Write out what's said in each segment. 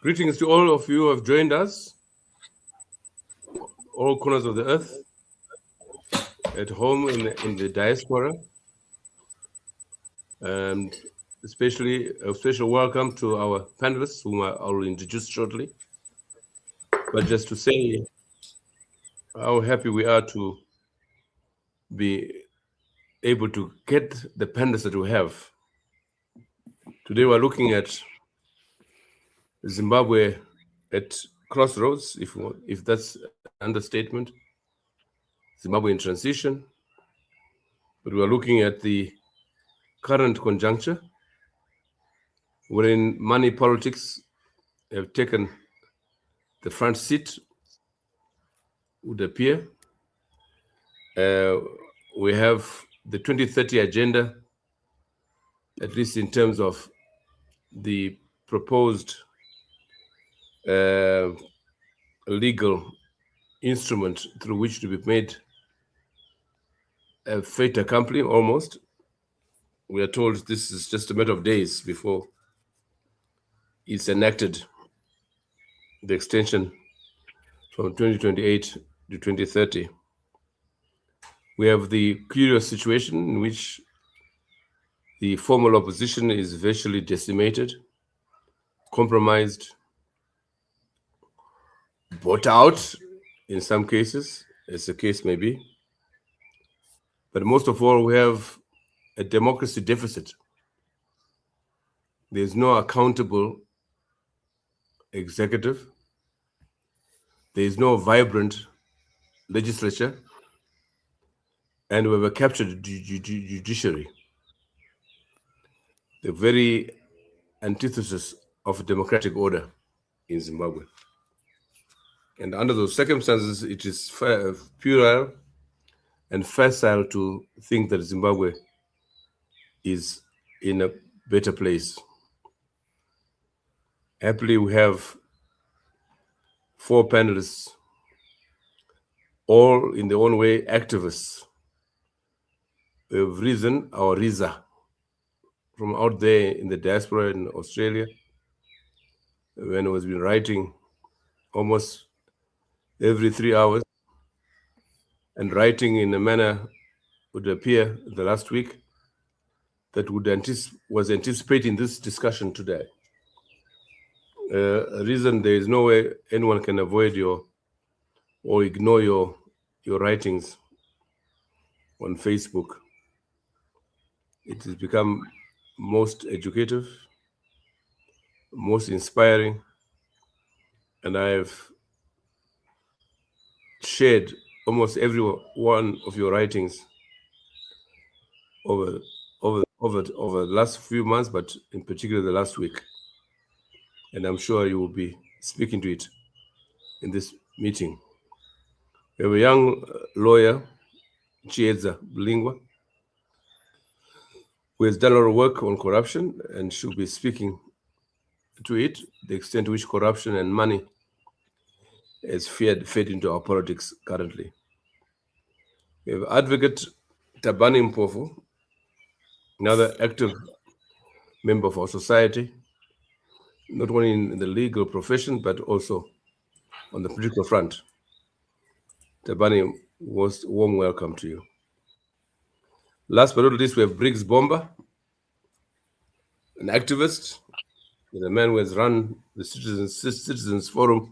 Greetings to all of you who have joined us, all corners of the earth, at home in the diaspora, and especially a special welcome to our panelists, whom I will introduce shortly. But just to say how happy we are to be able to get the panelists that we have. Today we're looking at Zimbabwe at crossroads, if that's an understatement. Zimbabwe in transition, but we're looking at the current conjuncture, wherein money politics have taken the front seat, would appear. We have the 2030 agenda, at least in terms of the proposed legal instrument through which to be made a fait accompli almost. We are told this is just a matter of days before it's enacted, the extension from 2028 to 2030. We have the curious situation in which the formal opposition is virtually decimated, compromised, bought out in some cases, as the case may be. But most of all, we have a democracy deficit. There's no accountable executive. There is no vibrant legislature. And we have a captured judiciary, the very antithesis of democratic order in Zimbabwe. And under those circumstances, it is puerile and facile to think that Zimbabwe is in a better place. Happily, we have 4 panelists, all in their own way activists. We have risen our Riza from out there in the diaspora in Australia, when I was been writing almost every 3 hours, and writing in a manner would appear the last week that was anticipating this discussion today. A reason there is no way anyone can avoid or ignore your writings on Facebook. It has become most educative, most inspiring, and I have shared almost every one of your writings over the last few months, but in particular the last week. And I'm sure you will be speaking to it in this meeting. We have a young lawyer, Chiedza Blingwa, who has done a lot of work on corruption and should be speaking to it, the extent to which corruption and money has fed into our politics currently. We have Advocate Tabani Mpofu, another active member of our society, not only in the legal profession, but also on the political front. Tabani, warm welcome to you. Last but not least, we have Briggs Bomba, an activist, and a man who has run the Citizens Forum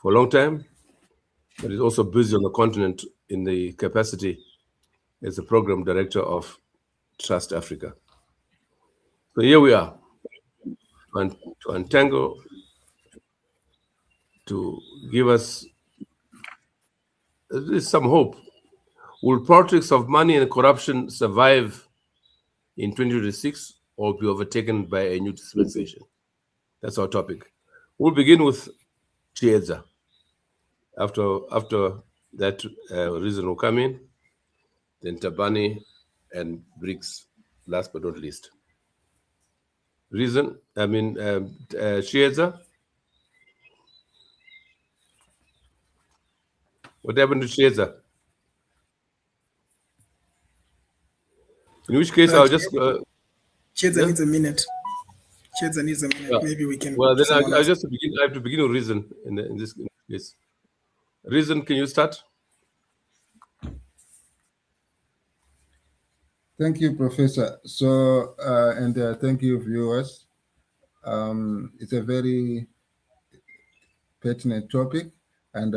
for a long time, but is also busy on the continent in the capacity as the program director of Trust Africa. So here we are, to untangle, to give us some hope. Will politics of money and corruption survive in 2026 or be overtaken by a new dispensation? That's our topic. We'll begin with Chiedza. After that reason will come in, then Tabani and Briggs, last but not least. Chiedza. What happened to Chiedza? In which case, I'll just... Chiedza needs a minute. Shades needs a minute. Yeah. Maybe we can. Well, then Someone I else. just to begin. I have to begin with reason in this case. Reason, can you start? Thank you, Professor. So, thank you, viewers. It's a very pertinent topic, and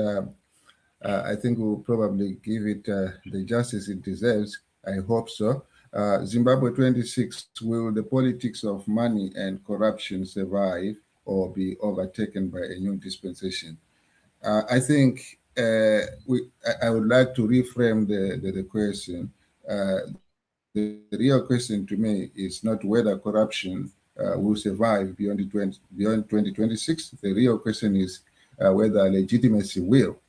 I think we'll probably give it the justice it deserves. I hope so. Zimbabwe 26, will the politics of money and corruption survive or be overtaken by a new dispensation? I think I would like to reframe the question. The real question to me is not whether corruption will survive beyond 2026. The real question is whether legitimacy will.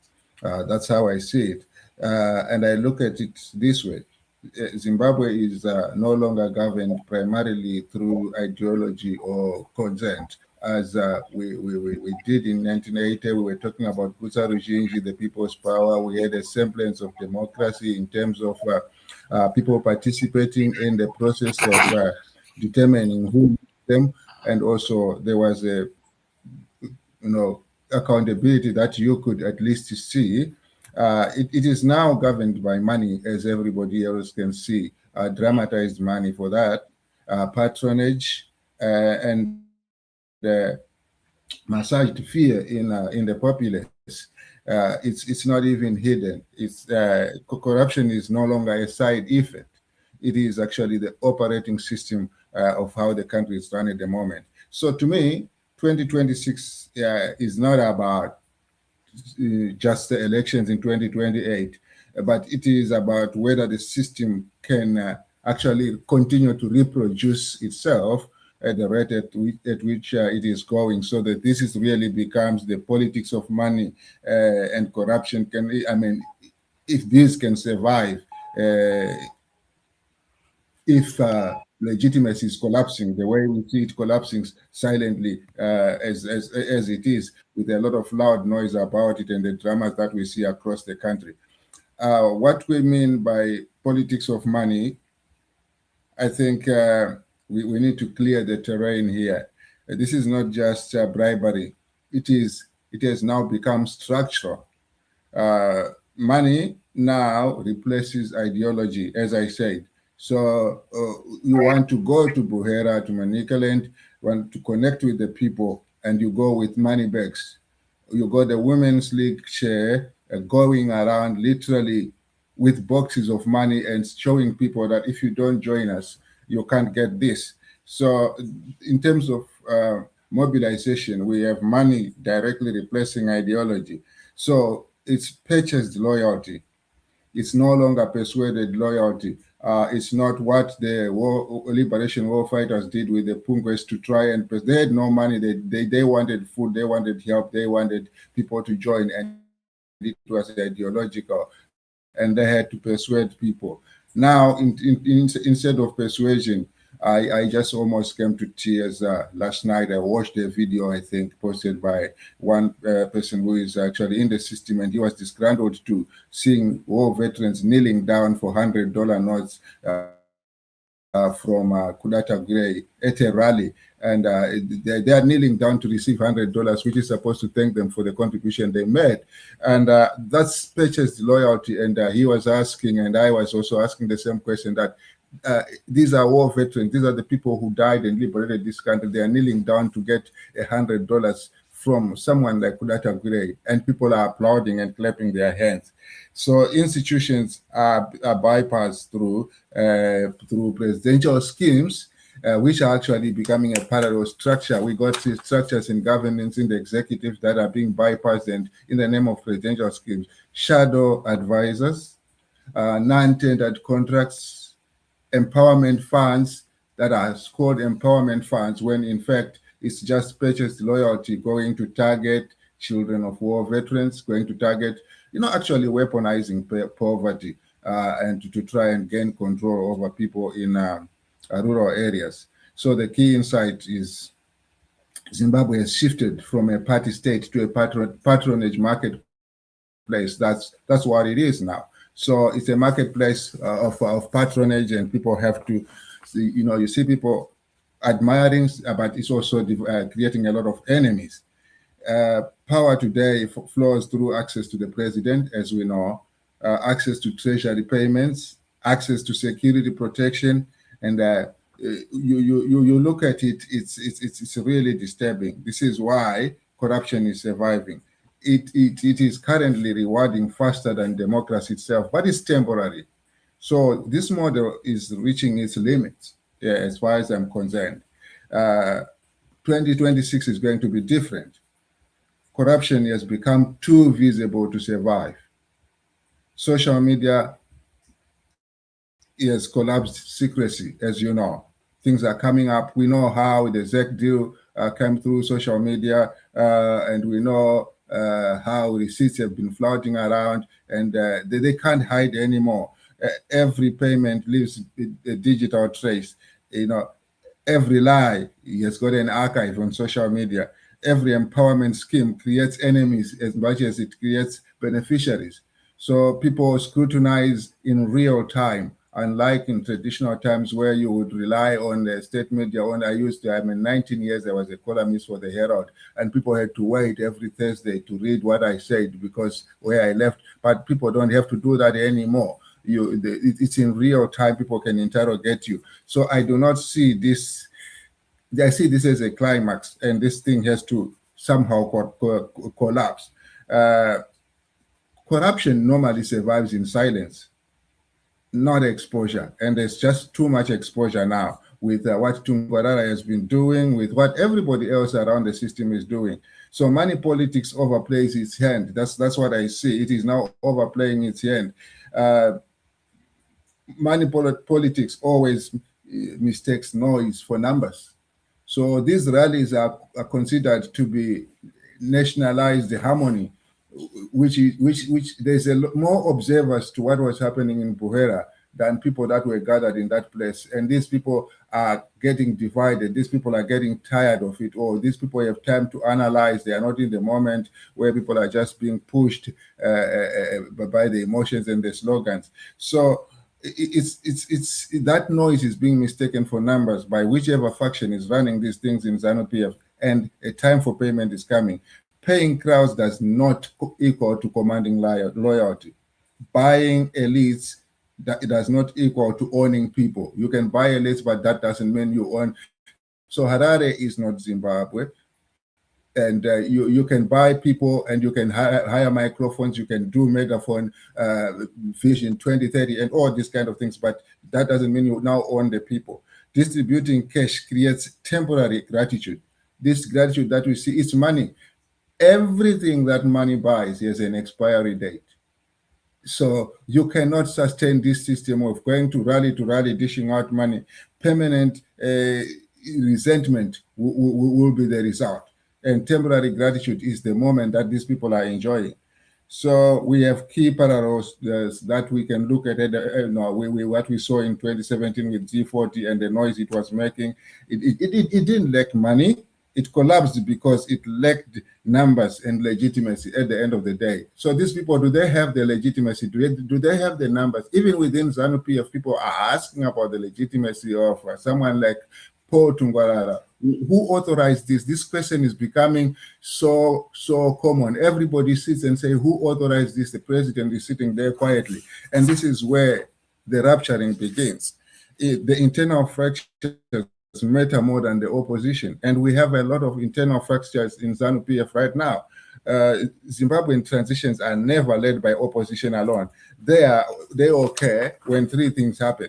That's how I see it. And I look at it this way. Zimbabwe is no longer governed primarily through ideology or consent, as we did in 1980. We were talking about Kusa Ruzhinji, the people's power. We had a semblance of democracy in terms of people participating in the process of determining who them, and also there was a accountability that you could at least see. It is now governed by money, as everybody else can see. Dramatized money for that, patronage, and massaged fear in the populace. It's not even hidden. Corruption is no longer a side effect. It is actually the operating system of how the country is run at the moment. So to me, 2026 is not about just the elections in 2028, but it is about whether the system can actually continue to reproduce itself at the rate at which it is going, so that this is really becomes the politics of money and corruption. If this can survive, if legitimacy is collapsing the way we see it collapsing silently as it is, with a lot of loud noise about it and the dramas that we see across the country. What we mean by politics of money, I think we need to clear the terrain here. This is not just bribery. It has now become structural. Money now replaces ideology, as I said. So you want to go to Buhera, to Manicaland, want to connect with the people, and you go with money bags. You got the Women's League chair going around literally with boxes of money and showing people that if you don't join us, you can't get this. So in terms of mobilization, we have money directly replacing ideology. So it's purchased loyalty. It's no longer persuaded loyalty. It's not what the liberation war fighters did with the Pungwes to try and they had no money. They wanted food, they wanted help, they wanted people to join, and it was ideological, and they had to persuade people. Now, instead of persuasion, I just almost came to tears last night. I watched a video, I think, posted by one person who is actually in the system, and he was disgruntled to seeing war veterans kneeling down for $100 notes from Kudata Gray at a rally. And they are kneeling down to receive $100, which is supposed to thank them for the contribution they made. And that's purchased loyalty. And he was asking, and I was also asking the same question, that these are war veterans. These are the people who died and liberated this country. They are kneeling down to get $100 from someone like Kudata Gray, and people are applauding and clapping their hands. So institutions are bypassed through presidential schemes, which are actually becoming a parallel structure. We got structures in governance, in the executive, that are being bypassed, and in the name of presidential schemes, shadow advisors, non-tendered contracts, empowerment funds that are called empowerment funds, when in fact it's just purchased loyalty going to target children of war veterans, going to target, actually weaponizing poverty and to try and gain control over people in rural areas. So the key insight is Zimbabwe has shifted from a party state to a patronage marketplace. That's what it is now. So it's a marketplace of patronage, and people have to, you see people admiring, but it's also creating a lot of enemies. Power today flows through access to the president, as we know, access to treasury payments, access to security protection, and you look at it, it's really disturbing. This is why corruption is surviving. It is currently rewarding faster than democracy itself, but it's temporary. So this model is reaching its limits, yeah, as far as I'm concerned. 2026 is going to be different. Corruption has become too visible to survive. Social media has collapsed secrecy, as you know. Things are coming up. We know how the ZEC deal came through social media, and we know how receipts have been floating around, and they can't hide anymore. Every payment leaves a digital trace. You know, every lie has got an archive on social media. Every empowerment scheme creates enemies as much as it creates beneficiaries. So people scrutinize in real time, unlike in traditional times where you would rely on the state media. I mean, 19 years, I was a columnist for the Herald, and people had to wait every Thursday to read what I said because where I left. But people don't have to do that anymore. It's in real time. People can interrogate you. So I do not see this. I see this as a climax, and this thing has to somehow collapse. Corruption normally survives in silence, not exposure, and there's just too much exposure now with what Tungwarara has been doing, with what everybody else around the system is doing. So money politics overplays its hand. That's what I see. It is now overplaying its hand. Money politics always mistakes noise for numbers. So these rallies are considered to be nationalized harmony, which there's more observers to what was happening in Buhera than people that were gathered in that place. And these people are getting divided. These people are getting tired of it all. These people have time to analyze. They are not in the moment where people are just being pushed by the emotions and the slogans. So it's that noise is being mistaken for numbers by whichever faction is running these things in ZANU-PF, and a time for payment is coming. Paying crowds does not equal to commanding loyalty. Buying elites that it does not equal to owning people. You can buy elites, but that doesn't mean you own. So Harare is not Zimbabwe. And you can buy people, and you can hire microphones, you can do megaphone vision 2030 and all these kind of things, but that doesn't mean you now own the people. Distributing cash creates temporary gratitude. This gratitude that we see, it's money. Everything that money buys has an expiry date. So you cannot sustain this system of going to rally, dishing out money. Permanent resentment will be the result. And temporary gratitude is the moment that these people are enjoying. So we have key parallels that we can look at it. What we saw in 2017 with G40 and the noise it was making. It didn't lack money. It collapsed because it lacked numbers and legitimacy at the end of the day. So these people, do they have the legitimacy? Do they have the numbers? Even within ZANU-PF, people are asking about the legitimacy of someone like Paul Tungwarara. Who authorized this? This question is becoming so common. Everybody sits and says, who authorized this? The president is sitting there quietly. And this is where the rupturing begins. The internal fractures matter more than the opposition. And we have a lot of internal fractures in ZANU-PF right now. Zimbabwean transitions are never led by opposition alone. They occur when three things happen.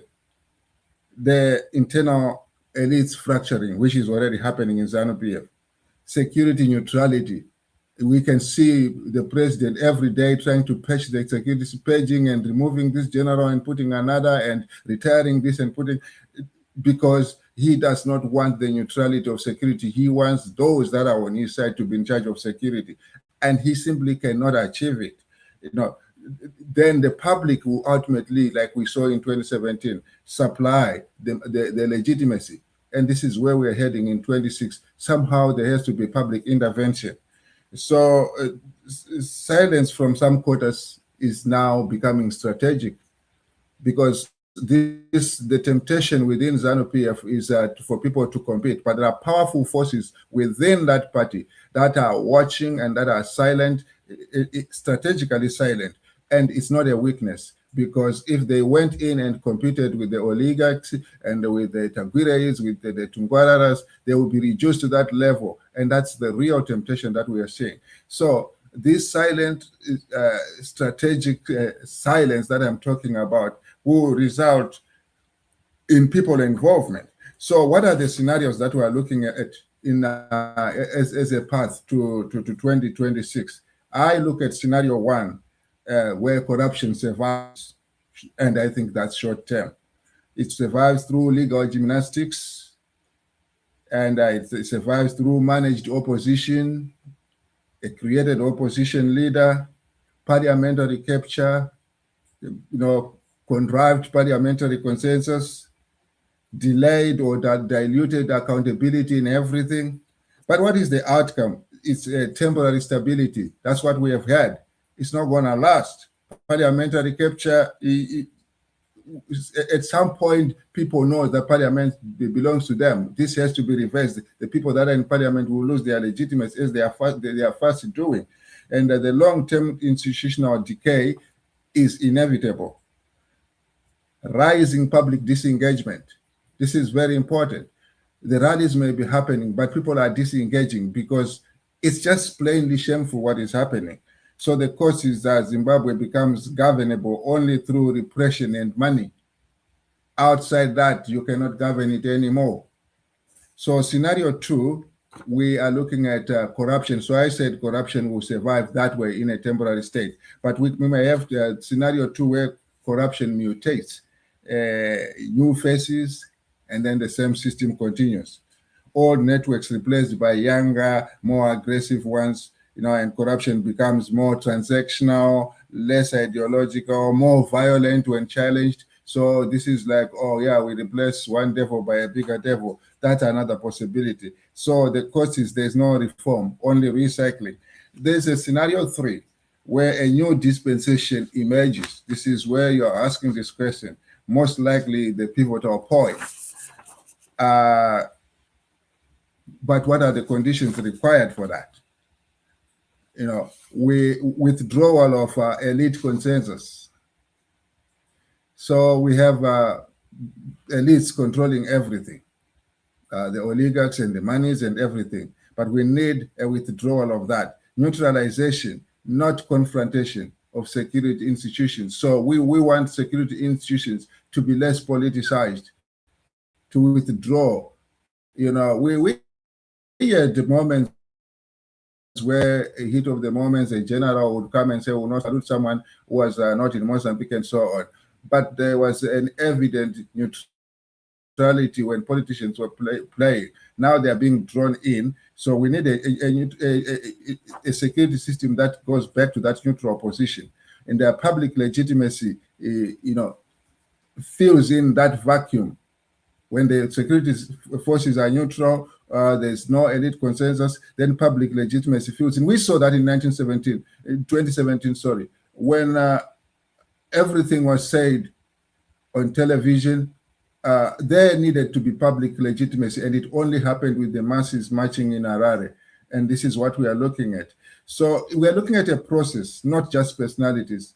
The internal elites fracturing, which is already happening in ZANU-PF. Security neutrality. We can see the president every day trying to patch the security, paging and removing this general and putting another, and retiring this and putting, because he does not want the neutrality of security. He wants those that are on his side to be in charge of security, and he simply cannot achieve it. Then the public will ultimately, like we saw in 2017, supply the legitimacy. And this is where we're heading in 26. Somehow there has to be public intervention. So silence from some quarters is now becoming strategic, because the temptation within ZANU-PF is for people to compete, but there are powerful forces within that party that are watching and that are silent, strategically silent, and it's not a weakness. Because if they went in and competed with the oligarchs and with the Tagwireis, with the Tungwararas, they will be reduced to that level. And that's the real temptation that we are seeing. So this silent, strategic silence that I'm talking about will result in people involvement. So what are the scenarios that we are looking at in as a path to 2026? I look at scenario one, where corruption survives, and I think that's short term. It survives through legal gymnastics, and it survives through managed opposition, a created opposition leader, parliamentary capture, contrived parliamentary consensus, delayed or diluted accountability in everything. But what is the outcome? It's a temporary stability. That's what we have had. It's not going to last. Parliamentary capture, at some point, people know that parliament belongs to them. This has to be reversed. The people that are in parliament will lose their legitimacy as they are fast doing. And the long-term institutional decay is inevitable. Rising public disengagement. This is very important. The rallies may be happening, but people are disengaging because it's just plainly shameful what is happening. So the cost is that Zimbabwe becomes governable only through repression and money. Outside that, you cannot govern it anymore. So scenario two, we are looking at corruption. So I said corruption will survive that way in a temporary state. But we may have scenario two where corruption mutates, new faces, and then the same system continues. Old networks replaced by younger, more aggressive ones, and corruption becomes more transactional, less ideological, more violent when challenged. So this is like, oh yeah, we replace one devil by a bigger devil. That's another possibility. So the cost is there's no reform, only recycling. There's a scenario three where a new dispensation emerges. This is where you're asking this question, most likely the pivotal point. But what are the conditions required for that? Withdrawal of elite consensus. So we have elites controlling everything, the oligarchs and the monies and everything. But we need a withdrawal of that. Neutralization, not confrontation of security institutions. So we want security institutions to be less politicized, to withdraw. We had the moments where a heat of the moments, a general would come and say, "We'll not salute someone who was not in Mozambique," and so on. But there was an evident neutrality when politicians were playing. Now they are being drawn in. So we need a security system that goes back to that neutral position. And their public legitimacy, fills in that vacuum. When the security forces are neutral, there's no elite consensus, then public legitimacy fills in. We saw that in 2017, when everything was said on television, there needed to be public legitimacy, and it only happened with the masses marching in Harare. And this is what we are looking at. So we are looking at a process, not just personalities.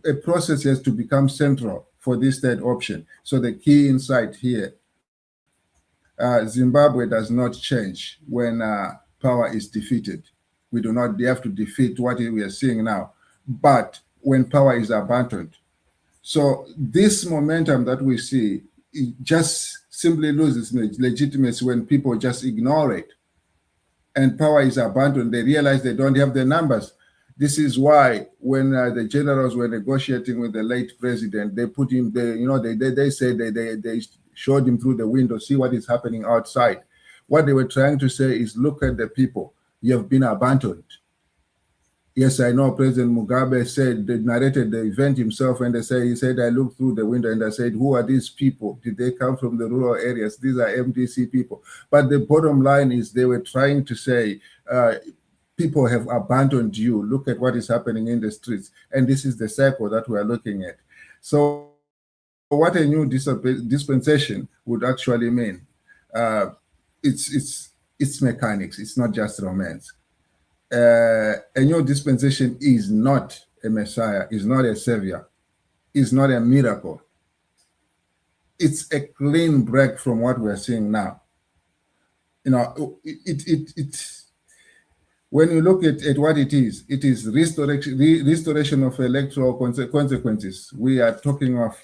A process has to become central for this third option. So the key insight here, Zimbabwe does not change when power is defeated. We do not have to defeat what we are seeing now, but when power is abandoned. So this momentum that we see, it just simply loses legitimacy when people just ignore it. And power is abandoned. They realize they don't have the numbers. This is why when the generals were negotiating with the late president, they put him there, they said they showed him through the window, see what is happening outside. What they were trying to say is, look at the people. You have been abandoned. Yes, I know President Mugabe narrated the event himself, and he said, I looked through the window and I said, who are these people? Did they come from the rural areas? These are MDC people. But the bottom line is they were trying to say, people have abandoned you. Look at what is happening in the streets. And this is the cycle that we are looking at. So what a new dispensation would actually mean, it's mechanics. It's not just romance. A new dispensation is not a messiah, is not a savior, is not a miracle. It's a clean break from what we're seeing now. You know, when you look at what it is restoration of electoral consequences. We are talking of,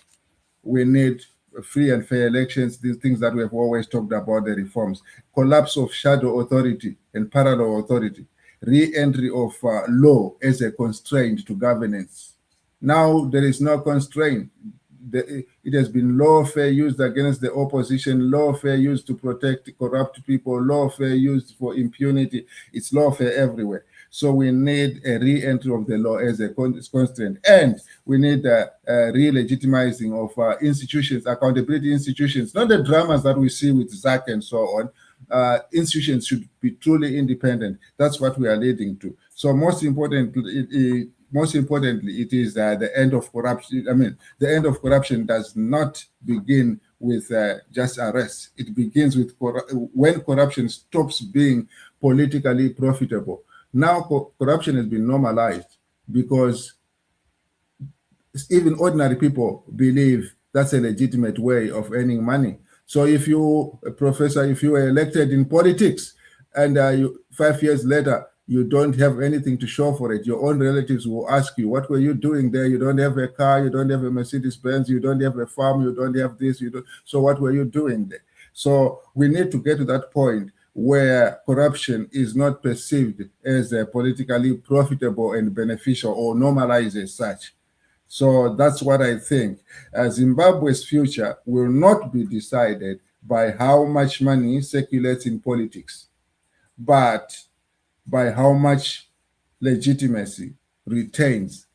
we need free and fair elections, these things that we have always talked about, the reforms, collapse of shadow authority and parallel authority, re-entry of law as a constraint to governance. Now there is no constraint. It has been lawfare used against the opposition, lawfare used to protect corrupt people, lawfare used for impunity. It's lawfare everywhere. So we need a re-entry of the law as a constraint, and we need a re-legitimizing of institutions, accountability institutions, not the dramas that we see with ZAC and so on. Institutions should be truly independent. That's what we are leading to. So most importantly, it is the end of corruption. I mean, the end of corruption does not begin with just arrests. It begins with when corruption stops being politically profitable. Now corruption has been normalized because even ordinary people believe that's a legitimate way of earning money. So if you, Professor, if you were elected in politics and 5 years later, you don't have anything to show for it, your own relatives will ask you, what were you doing there? You don't have a car, you don't have a Mercedes-Benz, you don't have a farm, you don't have this, so what were you doing there? So we need to get to that point where corruption is not perceived as politically profitable and beneficial or normalized as such. So that's what I think. Zimbabwe's future will not be decided by how much money circulates in politics, but by how much legitimacy retains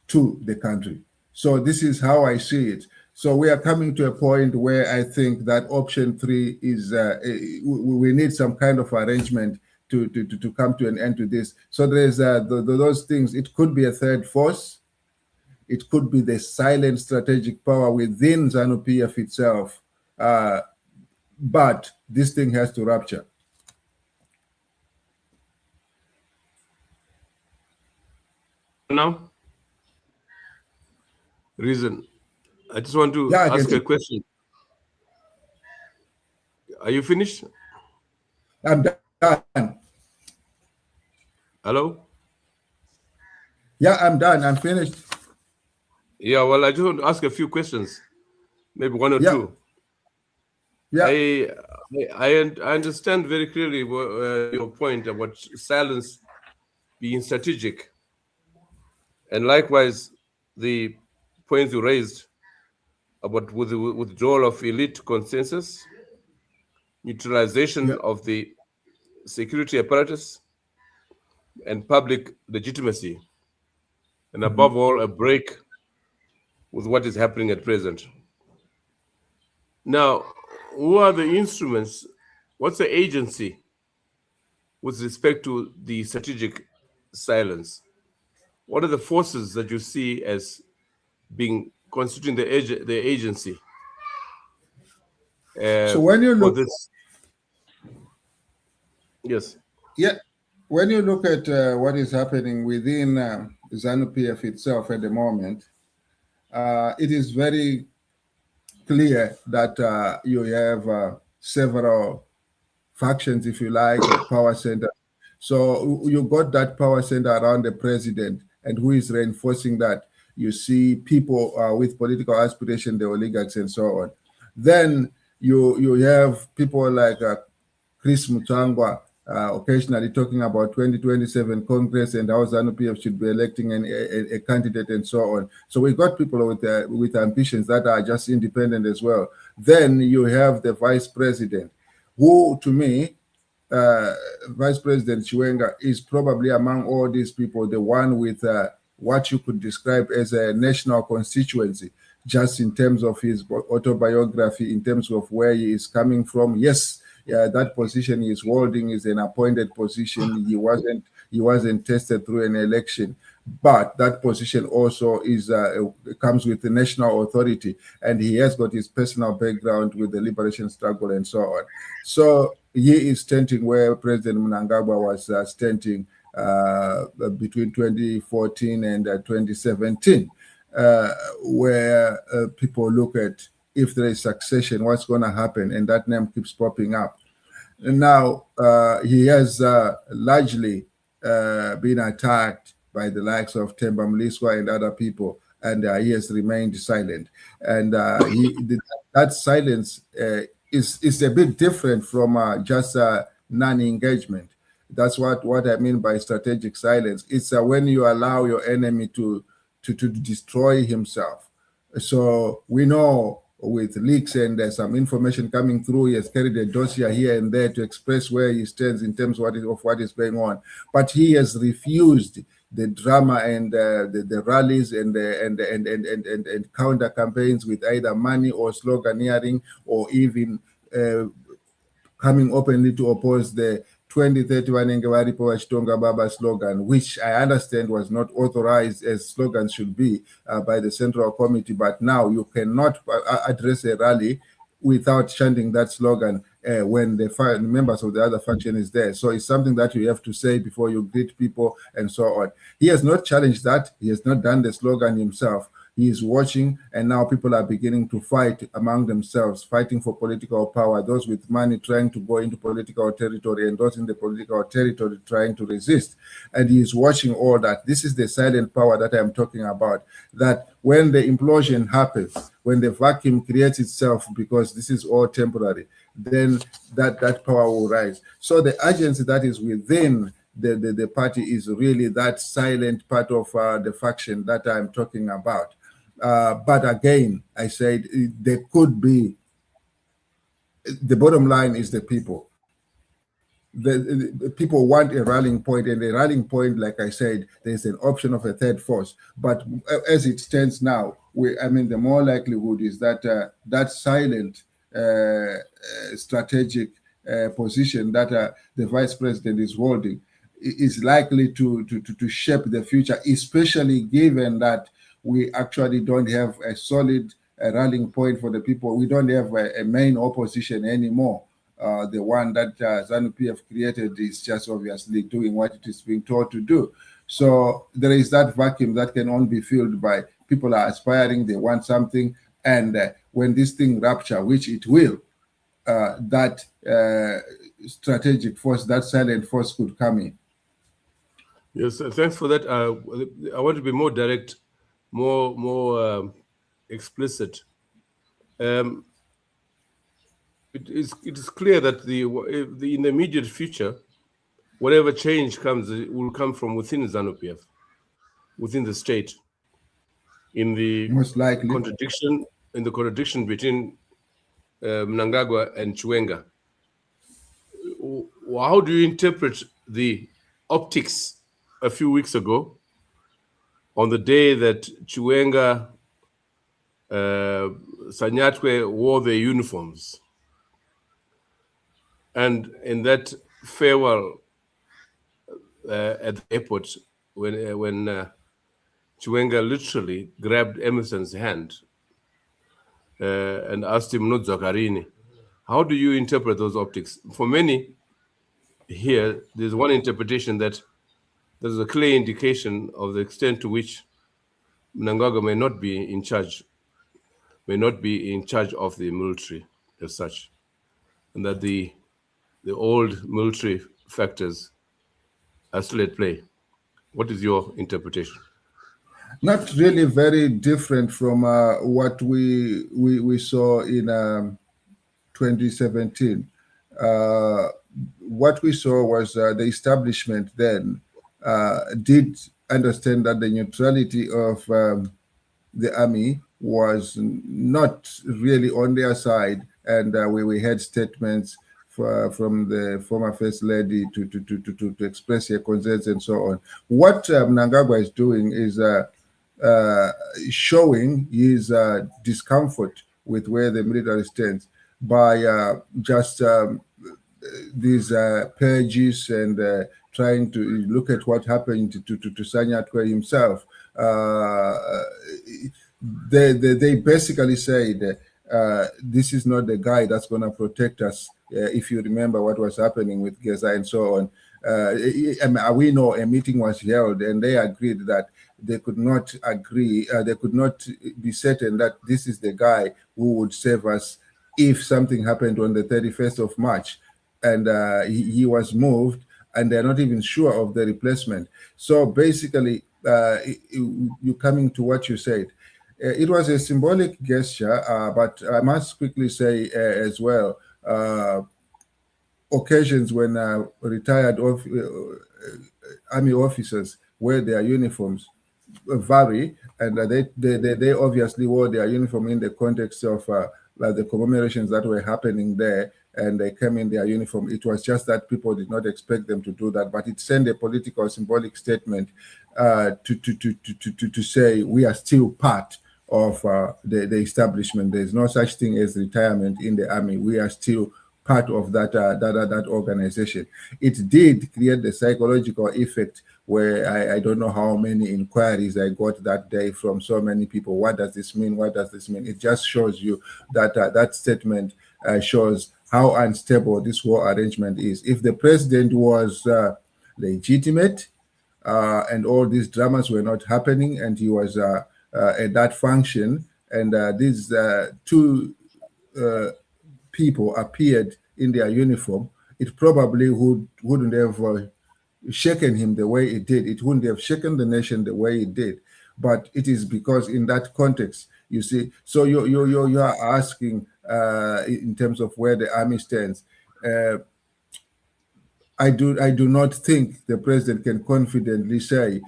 to the country. So this is how I see it. So we are coming to a point where I think that option 3 is, we need some kind of arrangement to come to an end to this. So there's those things. It could be a third force. It could be the silent strategic power within ZANU-PF itself. But this thing has to rupture. Now, reason. I just want to ask a question. Are you finished? I'm done. Hello? Yeah, I'm done. I'm finished. Yeah, well, I just want to ask a few questions, maybe one or two. Yeah. I understand very clearly your point about silence being strategic, and likewise the points you raised about with the withdrawal of elite consensus, neutralization of the security apparatus, and public legitimacy, and above all, a break with what is happening at present. Now, who are the instruments? What's the agency with respect to the strategic silence? What are the forces that you see as being constituting the agency? So when you look, yes, when you look at what is happening within ZANU-PF itself at the moment, it is very clear that you have several factions, if you like, or power centers. So you got that power center around the president, and who is reinforcing that? You see people with political aspiration, the oligarchs, and so on. Then you have people like Chris Mutangwa occasionally talking about 2027 Congress and how ZANU-PF should be electing a candidate and so on. So we got people with ambitions that are just independent as well. Then you have the vice president, who, to me, Vice President Chiwenga is probably among all these people the one with what you could describe as a national constituency, just in terms of his autobiography, in terms of where he is coming from. Yes, that position he is holding is an appointed position. He wasn't tested through an election. but that position also is comes with the national authority, and he has got his personal background with the liberation struggle and so on. So he is standing where President Mnangagwa was standing between 2014 and 2017, where people look at if there is succession, what's going to happen, and that name keeps popping up. And now he has largely been attacked by the likes of Themba Mliswa and other people, and he has remained silent. And that silence is a bit different from just non-engagement. That's what I mean by strategic silence. It's when you allow your enemy to destroy himself. So we know with leaks and some information coming through, he has carried a dossier here and there to express where he stands in terms of what is going on. But he has refused the drama and the rallies and counter campaigns with either money or sloganeering, or even coming openly to oppose the 2031 Ngewaripo Chitonga Baba slogan, which I understand was not authorized as slogans should be by the Central Committee. But now you cannot address a rally without chanting that slogan when the members of the other faction is there. So it's something that you have to say before you greet people and so on. He has not challenged that. He has not done the slogan himself. He is watching, and now people are beginning to fight among themselves, fighting for political power, those with money trying to go into political territory, and those in the political territory trying to resist. And he is watching all that. This is the silent power that I'm talking about, that when the implosion happens, when the vacuum creates itself, because this is all temporary, then that power will rise. So the agency that is within the party is really that silent part of the faction that I'm talking about. But again, I said there could be, the bottom line is the people. The people want a rallying point, and the rallying point, like I said, there's an option of a third force. But as it stands now, the more likelihood is that that silent strategic position that the vice president is holding is likely to shape the future, especially given that we actually don't have a solid rallying point for the people. We don't have a main opposition anymore. The one that ZANU-PF created is just obviously doing what it is being told to do. So there is that vacuum that can only be filled by people are aspiring, they want something, and when this thing rupture, which it will, that strategic force, that silent force could come in. Yes, thanks for that. I want to be more direct, more explicit. It is clear that in the immediate future, whatever change comes, it will come from within ZANU-PF, within the state. In the most likely contradiction between Mnangagwa and Chiwenga. How do you interpret the optics a few weeks ago, on the day that Chiwenga, Sanyatwe wore their uniforms, and in that farewell at the airport, when Chiwenga literally grabbed Emerson's hand and asked him, "No Zakarini." How do you interpret those optics? For many here, there's one interpretation that there's a clear indication of the extent to which Mnangagwa may not be in charge of the military as such, and that the old military factors are still at play. What is your interpretation? Not really very different from what we saw in 2017. What we saw was the establishment then did understand that the neutrality of the army was not really on their side, and we had statements from the former First Lady to express her concerns and so on. What Mnangagwa is doing is showing his discomfort with where the military stands by just these purges and trying to look at what happened to Sanyatwe himself. They basically said this is not the guy that's going to protect us. If you remember what was happening with Gaza and so on, we know a meeting was held and they agreed that they could not agree, they could not be certain that this is the guy who would save us if something happened on the 31st of March. And he was moved, and they're not even sure of the replacement. So basically, you coming to what you said, it was a symbolic gesture, but I must quickly say as well, occasions when retired army officers wear their uniforms vary, and they obviously wore their uniform in the context of like the commemorations that were happening there, and they came in their uniform. It was just that people did not expect them to do that, but it sent a political symbolic statement to say we are still part of the establishment. There's no such thing as retirement in the army. We are still part of that organization. It did create the psychological effect where I don't know how many inquiries I got that day from so many people. What does this mean? What does this mean? It just shows you that that statement shows how unstable this war arrangement is. If the president was legitimate and all these dramas were not happening and he was at that function, and these two people appeared in their uniform, it probably wouldn't have shaken him the way it did. It wouldn't have shaken the nation the way it did. But it is because in that context, you see, so you are asking in terms of where the army stands. I do not think the president can confidently say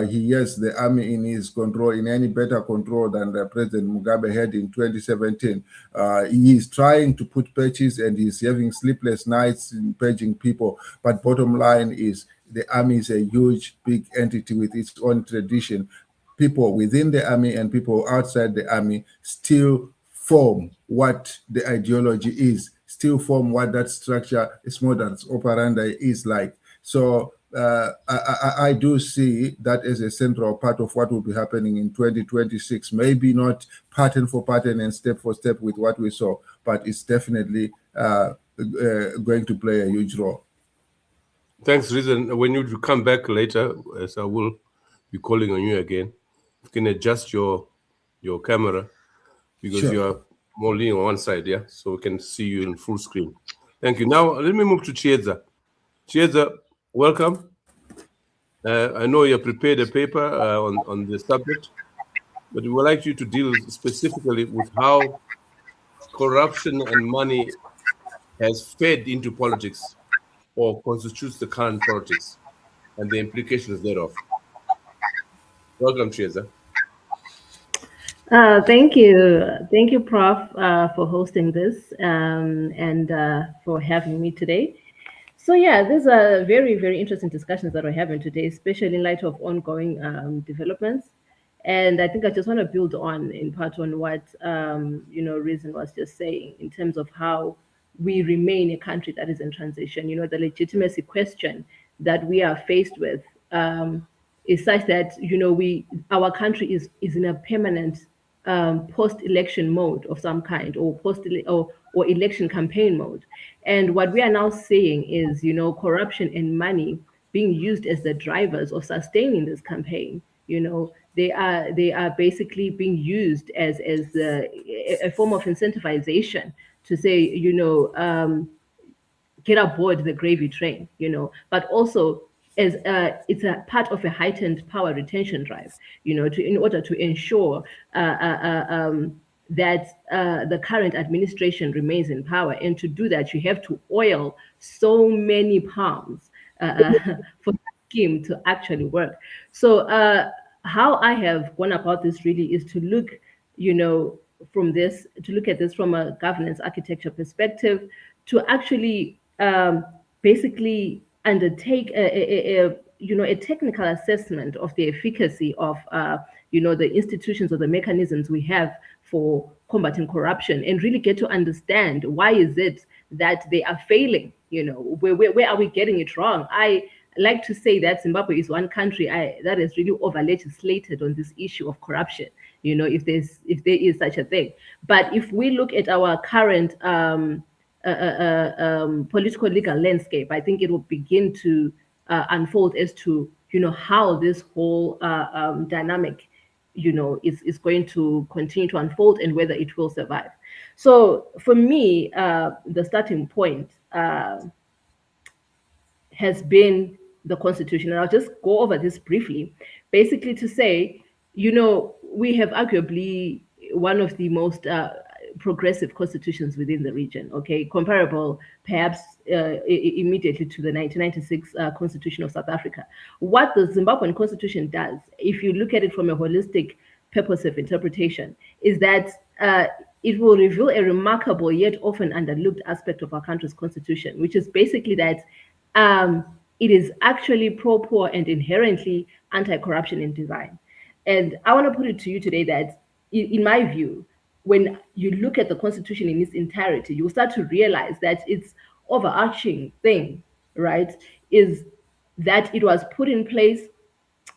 he has the army in his control, in any better control than the President Mugabe had in 2017. He is trying to put patches and he's having sleepless nights in paging people. But bottom line is the army is a huge, big entity with its own tradition. People within the army and people outside the army still form what the ideology is, still form what that structure, its modus operandi is like. So I do see that as a central part of what will be happening in 2026. Maybe not pattern for pattern and step for step with what we saw, but it's definitely going to play a huge role. Thanks, Reason. When you come back later, as I will be calling on you again, you can adjust your camera because Sure. you are more leaning on one side, yeah? So we can see you in full screen. Thank you. Now, let me move to Chieza. Chieza, welcome. I know you prepared a paper on the subject, but we would like you to deal specifically with how corruption and money has fed into politics or constitutes the current politics and the implications thereof. Welcome, Chieza. Thank you, Prof, for hosting this and for having me today. So yeah, these are very, very interesting discussions that we're having today, especially in light of ongoing developments. And I think I just want to build on, in part, on what Reason was just saying in terms of how we remain a country that is in transition. The legitimacy question that we are faced with is such that our country is in a permanent post-election mode of some kind, or or election campaign mode. And what we are now seeing is, corruption and money being used as the drivers of sustaining this campaign. They are basically being used as a form of incentivization to say, get aboard the gravy train, but also as it's a part of a heightened power retention drive, in order to ensure that the current administration remains in power. And to do that, you have to oil so many palms for the scheme to actually work. So how I have gone about this really is to look, look at this from a governance architecture perspective, to actually basically undertake a technical assessment of the efficacy of the institutions or the mechanisms we have for combating corruption, and really get to understand why is it that they are failing. Where are we getting it wrong? like to say that Zimbabwe is one country that is really over legislated on this issue of corruption, if there is such a thing. But if we look at our current political legal landscape, I think it will begin to unfold as to how this whole dynamic is going to continue to unfold and whether it will survive. So for me, the starting point has been the Constitution. And I'll just go over this briefly, basically to say, we have arguably one of the most progressive constitutions within the region, okay, comparable perhaps immediately to the 1996 Constitution of South Africa. What the Zimbabwean Constitution does, if you look at it from a holistic purpose of interpretation, is that it will reveal a remarkable yet often underlooked aspect of our country's constitution, which is basically that it is actually pro-poor and inherently anti-corruption in design. And I want to put it to you today that, in my view, when you look at the Constitution in its entirety, you will start to realize that its overarching thing, right, is that it was put in place,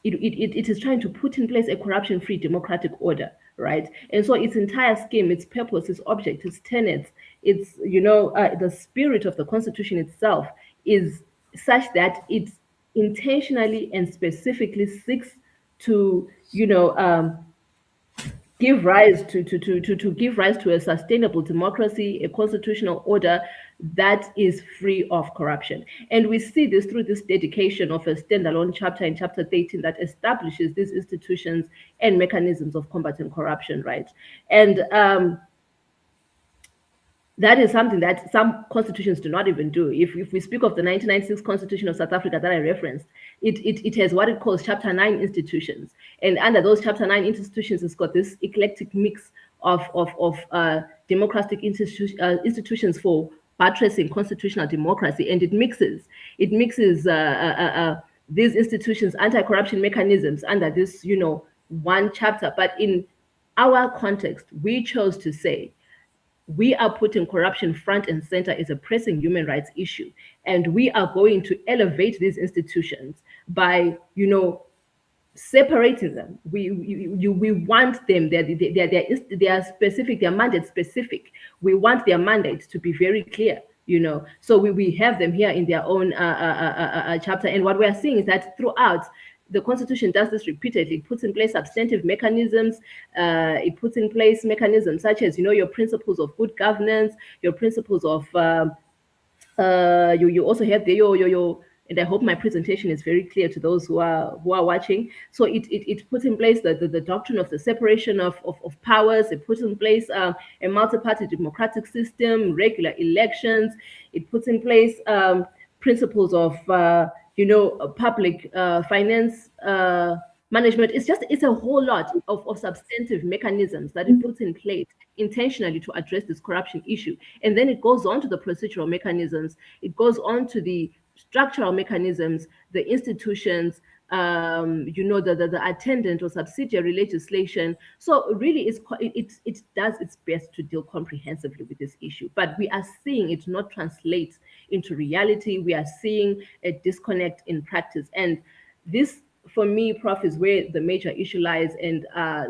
it is trying to put in place a corruption-free democratic order, right? And so its entire scheme, its purpose, its object, its tenets, its, the spirit of the Constitution itself is such that it intentionally and specifically seeks to, give rise to a sustainable democracy, a constitutional order that is free of corruption. And we see this through this dedication of a standalone chapter in chapter 13 that establishes these institutions and mechanisms of combating corruption, right? And that is something that some constitutions do not even do. If we speak of the 1996 Constitution of South Africa that I referenced, it has what it calls Chapter 9 institutions. And under those Chapter 9 institutions, it's got this eclectic mix of democratic institutions for buttressing constitutional democracy. And it mixes these institutions, anti-corruption mechanisms under this, one chapter. But in our context, we chose to say, we are putting corruption front and center as a pressing human rights issue. And we are going to elevate these institutions by, separating them. We want them, they are specific, their mandate specific. We want their mandate to be very clear, So we have them here in their own chapter. And what we are seeing is that throughout, the Constitution does this repeatedly. It puts in place substantive mechanisms. It puts in place mechanisms such as, your principles of good governance, your principles of, you also have your, and I hope my presentation is very clear to those who are watching. So it puts in place the doctrine of the separation of powers. It puts in place a multi-party democratic system, regular elections. It puts in place principles of public finance management. It's a whole lot of substantive mechanisms that it puts in place intentionally to address this corruption issue. And then it goes on to the procedural mechanisms. It goes on to the structural mechanisms, the institutions, the attendant or subsidiary legislation. So really, it does its best to deal comprehensively with this issue. But we are seeing it not translate into reality. We are seeing a disconnect in practice. And this, for me, Prof, is where the major issue lies, and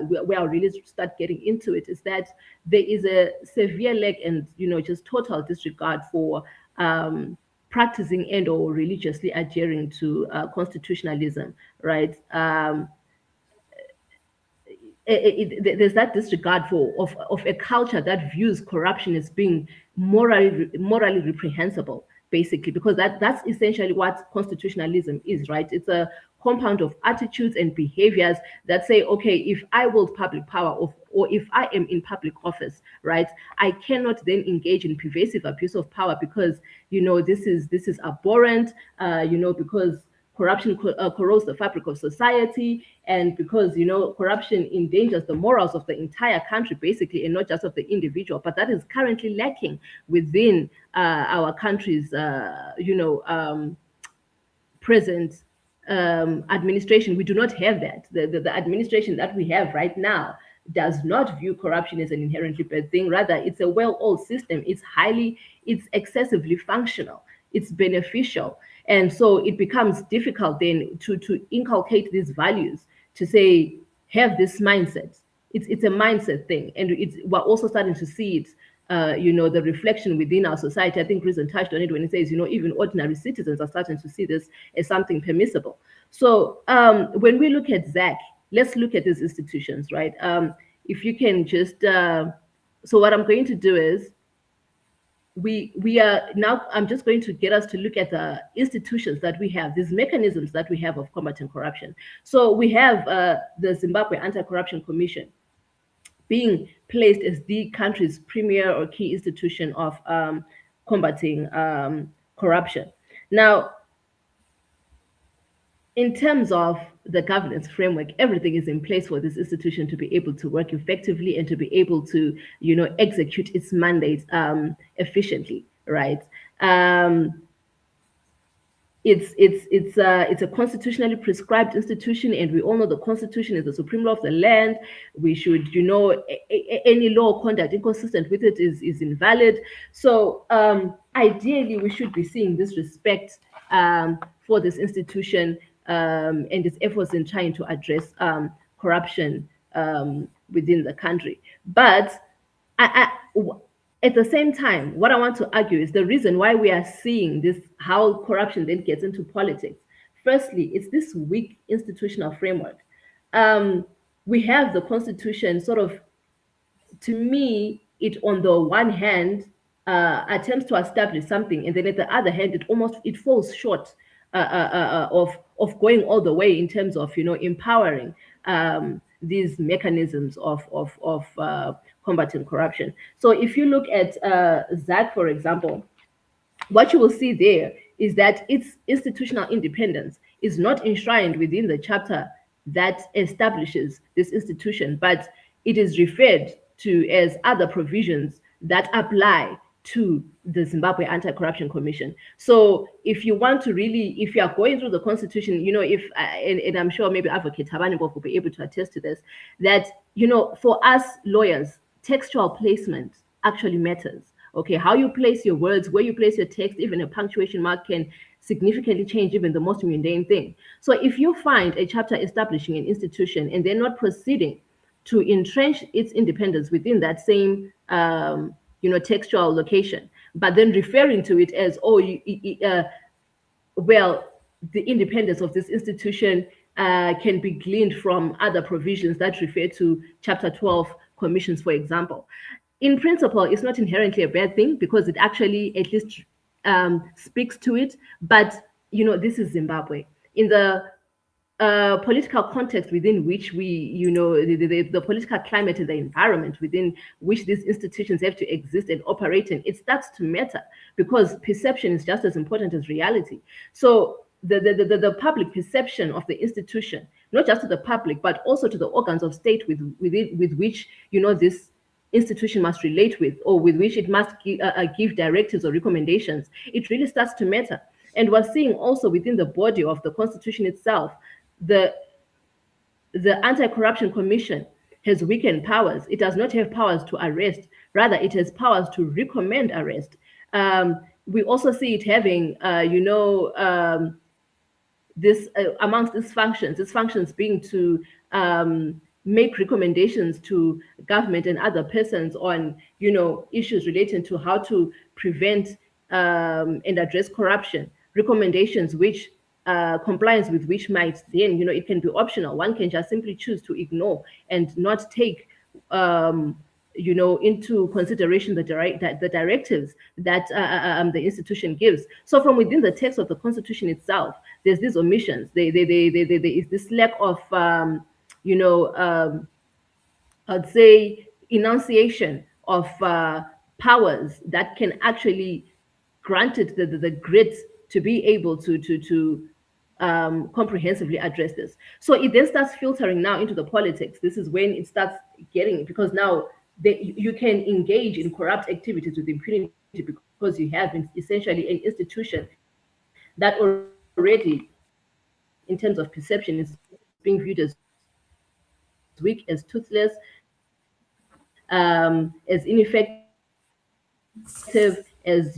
where I'll really start getting into it, is that there is a severe lack and, just total disregard for practicing and or religiously adhering to constitutionalism, right? There's that disregard of a culture that views corruption as being morally reprehensible, basically, because that's essentially what constitutionalism is, right? It's a compound of attitudes and behaviors that say, okay, if I wield public power or if I am in public office, right, I cannot then engage in pervasive abuse of power because, this is abhorrent, because corruption corrodes the fabric of society, and because corruption endangers the morals of the entire country, basically, and not just of the individual. But that is currently lacking within our country's present administration. We do not have that. The administration that we have right now does not view corruption as an inherently bad thing. Rather, it's a well-oiled system. It's excessively functional. it's beneficial. And so it becomes difficult then to inculcate these values, to say, have this mindset. It's a mindset thing. And we're also starting to see it, the reflection within our society. I think Reason touched on it when he says, even ordinary citizens are starting to see this as something permissible. So when we look at ZAC, let's look at these institutions, right? If you can just, so what I'm going to do is, we are now, I'm just going to get us to look at the institutions that we have, these mechanisms that we have of combating corruption. So we have the Zimbabwe Anti-Corruption Commission being placed as the country's premier or key institution of combating corruption. Now, in terms of the governance framework, everything is in place for this institution to be able to work effectively and to be able to, execute its mandate efficiently, right? It's a constitutionally prescribed institution, and we all know the Constitution is the supreme law of the land. We should, any law of conduct inconsistent with it is invalid. So ideally, we should be seeing this respect for this institution and its efforts in trying to address corruption within the country. But at the same time, what I want to argue is the reason why we are seeing this, how corruption then gets into politics. Firstly, it's this weak institutional framework. We have the Constitution sort of, to me, it on the one hand attempts to establish something, and then at the other hand, it falls short of going all the way in terms of empowering these mechanisms of combating corruption. So if you look at ZAC, for example, what you will see there is that its institutional independence is not enshrined within the chapter that establishes this institution, but it is referred to as other provisions that apply to the Zimbabwe Anti-Corruption Commission. So if you want to really, if you are going through the Constitution, and I'm sure maybe Advocate Tabanibov will be able to attest to this, that, for us lawyers, textual placement actually matters. Okay, how you place your words, where you place your text, even a punctuation mark can significantly change even the most mundane thing. So if you find a chapter establishing an institution and they're not proceeding to entrench its independence within that same textual location, but then referring to it as, the independence of this institution can be gleaned from other provisions that refer to Chapter 12 commissions, for example. In principle, it's not inherently a bad thing because it actually at least speaks to it. But, this is Zimbabwe. In the political context within which we, the political climate and the environment within which these institutions have to exist and operate in, it starts to matter because perception is just as important as reality. So the public perception of the institution, not just to the public, but also to the organs of state with which, this institution must relate with, or with which it must give directives or recommendations, it really starts to matter. And we're seeing also within the body of the Constitution itself, the Anti-Corruption Commission has weakened powers. It does not have powers to arrest. Rather, it has powers to recommend arrest. We also see it having, this amongst its functions being to make recommendations to government and other persons on, issues relating to how to prevent and address corruption. Recommendations which compliance with which might then, it can be optional. One can just simply choose to ignore and not take, into consideration the directives that the institution gives. So from within the text of the Constitution itself, there's these omissions. There is this lack of, I'd say, enunciation of powers that can actually grant it the grit to be able to comprehensively address this. So it then starts filtering now into the politics. This is when it starts getting, because now you can engage in corrupt activities with impunity because you have essentially an institution that already, in terms of perception, is being viewed as weak, as toothless, as ineffective, as,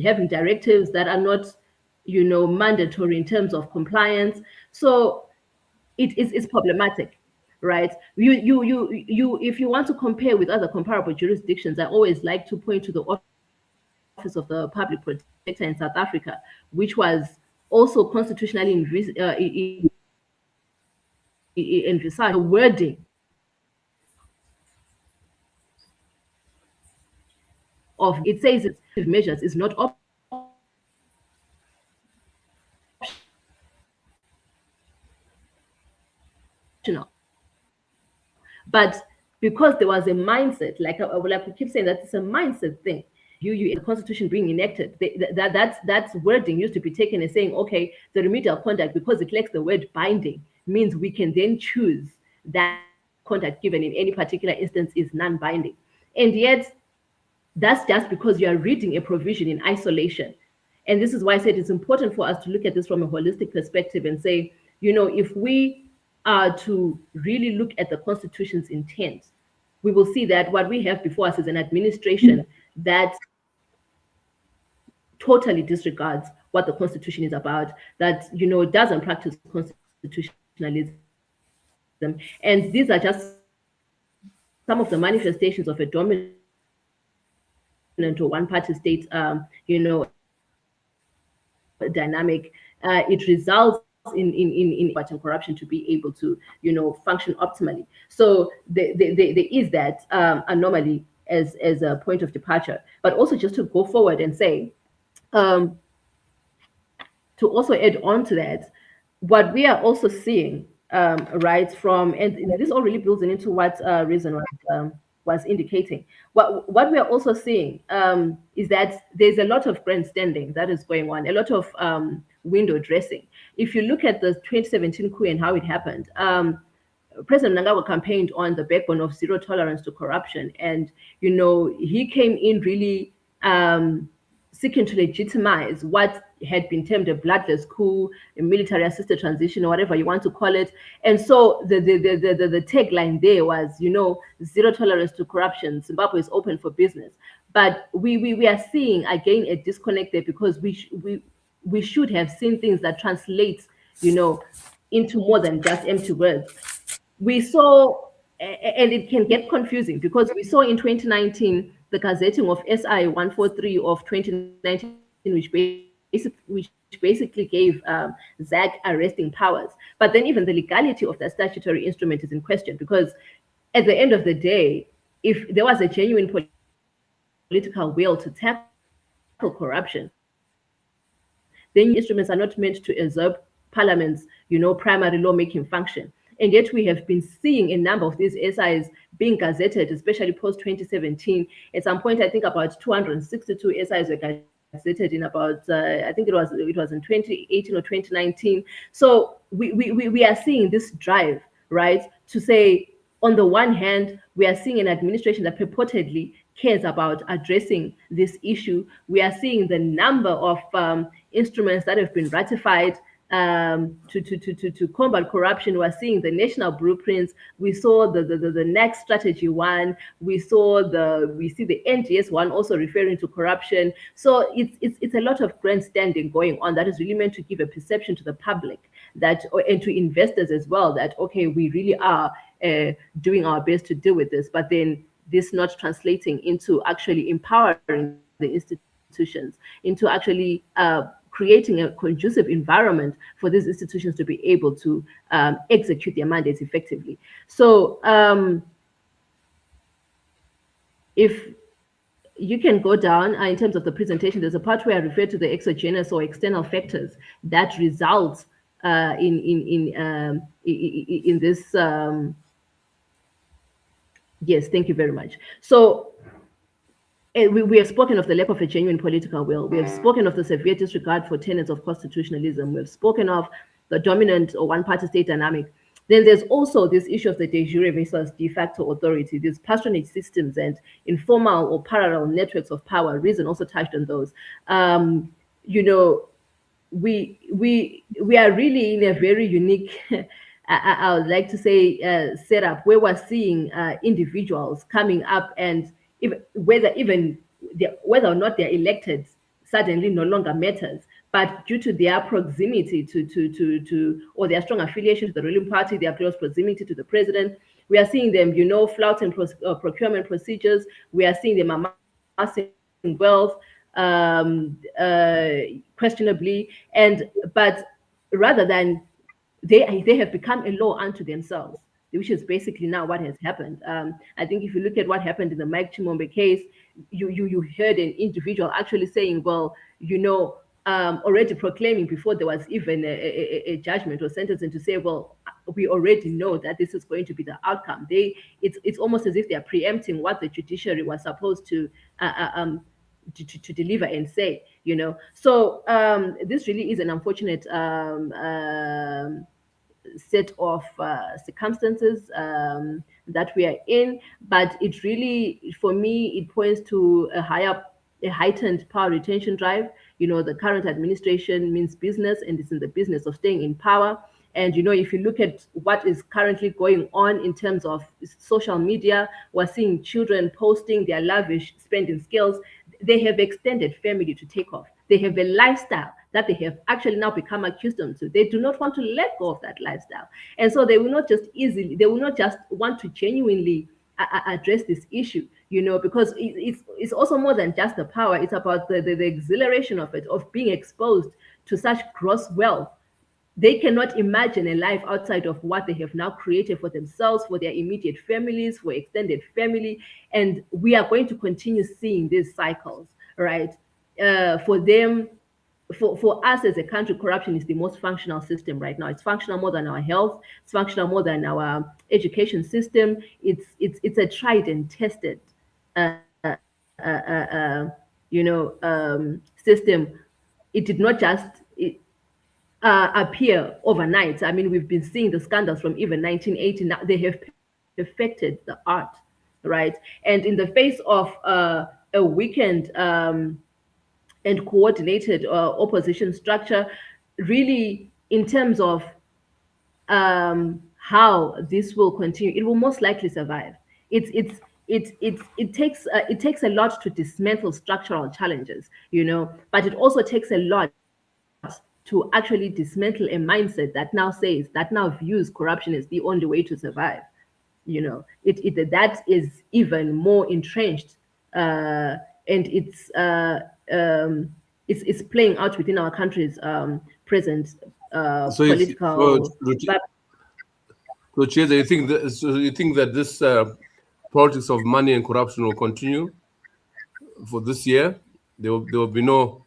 having directives that are not, mandatory in terms of compliance. So it's problematic, right? If you want to compare with other comparable jurisdictions, I always like to point to the Office of the Public Protector in South Africa, which was also constitutionally envisaged. The wording of it says it's measures is not optional, but because there was a mindset, like we keep saying, that it's a mindset thing. You the constitution being enacted, that's wording used to be taken as saying, okay, the remedial conduct, because it lacks the word binding, means we can then choose that conduct given in any particular instance is non-binding. And yet that's just because you are reading a provision in isolation. And this is why I said it's important for us to look at this from a holistic perspective and say, if we are to really look at the Constitution's intent, we will see that what we have before us is an administration that totally disregards what the Constitution is about, that, doesn't practice constitutionalism. And these are just some of the manifestations of a dominant or one-party state, dynamic. It results in fighting corruption to be able to, function optimally. So there is that anomaly as a point of departure. But also just to go forward and say, to also add on to that, what we are also seeing, right, from, and this all really builds into what Reason was indicating. What we are also seeing is that there's a lot of grandstanding that is going on, a lot of window dressing. If you look at the 2017 coup and how it happened, President Mnangagwa campaigned on the backbone of zero tolerance to corruption. And, he came in really seeking to legitimize what had been termed a bloodless coup, a military-assisted transition, or whatever you want to call it. And so the tagline there was, zero tolerance to corruption. Zimbabwe is open for business. But we are seeing again a disconnect there, because we should have seen things that translate, into more than just empty words. We saw, and it can get confusing, because we saw in 2019 the gazetting of SI 143 of 2019, which basically gave ZAC arresting powers. But then even the legality of that statutory instrument is in question, because at the end of the day, if there was a genuine political will to tackle corruption, then instruments are not meant to usurp Parliament's, primary lawmaking function. And yet we have been seeing a number of these SIs being gazetted, especially post-2017. At some point, I think about 262 SIs were gazetted in about, I think it was in 2018 or 2019. So we are seeing this drive, right, to say, on the one hand, we are seeing an administration that purportedly cares about addressing this issue. We are seeing the number of instruments that have been ratified to combat corruption. We're seeing the national blueprints. We saw the next strategy one. We see the NGS one also referring to corruption. So it's a lot of grandstanding going on that is really meant to give a perception to the public that, and to investors as well, that okay, we really are doing our best to deal with this, but then this not translating into actually empowering the institutions, into actually creating a conducive environment for these institutions to be able to execute their mandates effectively. So if you can go down in terms of the presentation, there's a part where I refer to the exogenous or external factors that result in this. Yes, thank you very much. So we have spoken of the lack of a genuine political will. We have spoken of the severe disregard for tenets of constitutionalism. We have spoken of the dominant or one-party state dynamic. Then there's also this issue of the de jure versus de facto authority, these patronage systems and informal or parallel networks of power. Reason also touched on those. We are really in a very unique, I would like to say, setup where we're seeing individuals coming up, and whether or not they're elected, suddenly no longer matters. But due to their proximity to or their strong affiliation to the ruling party, their close proximity to the president, we are seeing them, flouting procurement procedures. We are seeing them amassing wealth, questionably, but rather than they have become a law unto themselves, which is basically now what has happened. I think if you look at what happened in the Mike Chimombe case, you heard an individual actually saying, well, already proclaiming before there was even a judgment or sentencing to say, well, we already know that this is going to be the outcome. It's almost as if they are preempting what the judiciary was supposed to deliver and say, So this really is an unfortunate set of circumstances that we are in, but it really, for me, it points to a heightened power retention drive. The current administration means business, and it's in the business of staying in power. And if you look at what is currently going on in terms of social media, we're seeing children posting their lavish spending skills. They have extended family to take off. They have a lifestyle that they have actually now become accustomed to. They do not want to let go of that lifestyle. And so they will not just want to genuinely address this issue, because it's also more than just the power. It's about the exhilaration of it, of being exposed to such gross wealth. They cannot imagine a life outside of what they have now created for themselves, for their immediate families, for extended family. And we are going to continue seeing these cycles, right? For them, for us as a country, corruption is the most functional system right now. It's functional more than our health. It's functional more than our education system. It's a tried and tested, system. It did not just appear overnight. I mean, we've been seeing the scandals from even 1980. Now they have perfected the art, right? And in the face of a weakened and coordinated opposition structure, really, in terms of how this will continue, it will most likely survive. It takes a lot to dismantle structural challenges, but it also takes a lot to actually dismantle a mindset that now views corruption as the only way to survive. That is even more entrenched, and it's playing out within our country's present So, if, political. so Cheza, you think that this politics of money and corruption will continue for this year? There will be no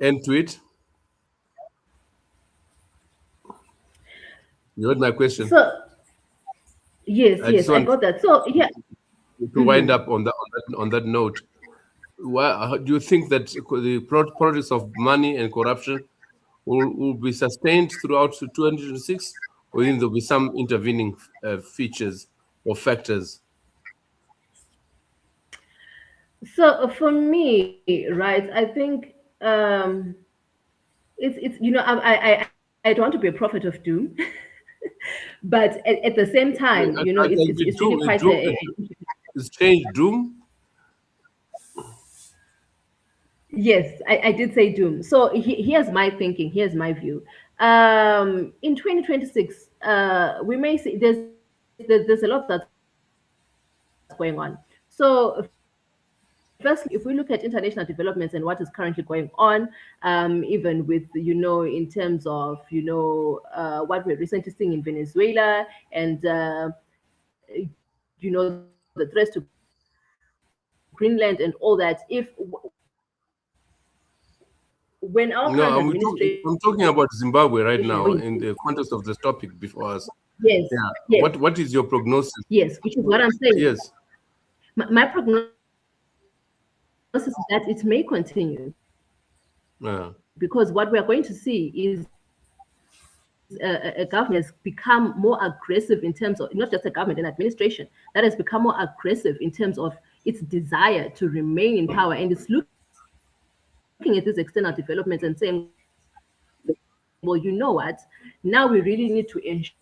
end to it. You heard my question. So yes, I just I want got that. So yeah. to wind up on that note. Why do you think that the politics of money and corruption will be sustained throughout 2026, or even there'll be some intervening features or factors? So for me, right, I think it's I don't want to be a prophet of doom, but at the same time, it's really quite It's changed doom. Yes, I did say doom. So here's my thinking. Here's my view. In 2026, we may see there's a lot that's going on. So firstly, if we look at international developments and what is currently going on, even with in terms of what we're recently seeing in Venezuela and the threats to Greenland and all that, if when our No, current I'm talking about Zimbabwe right administration now in the context of this topic before us. yes, Yeah. yes, What is your prognosis? yes, which is what I'm saying. Yes. My prognosis is that it may continue, because what we are going to see is a government has become more aggressive in terms of not just a government, an administration that has become more aggressive in terms of its desire to remain in power, and it's looking at these external developments and saying, well, what? Now we really need to ensure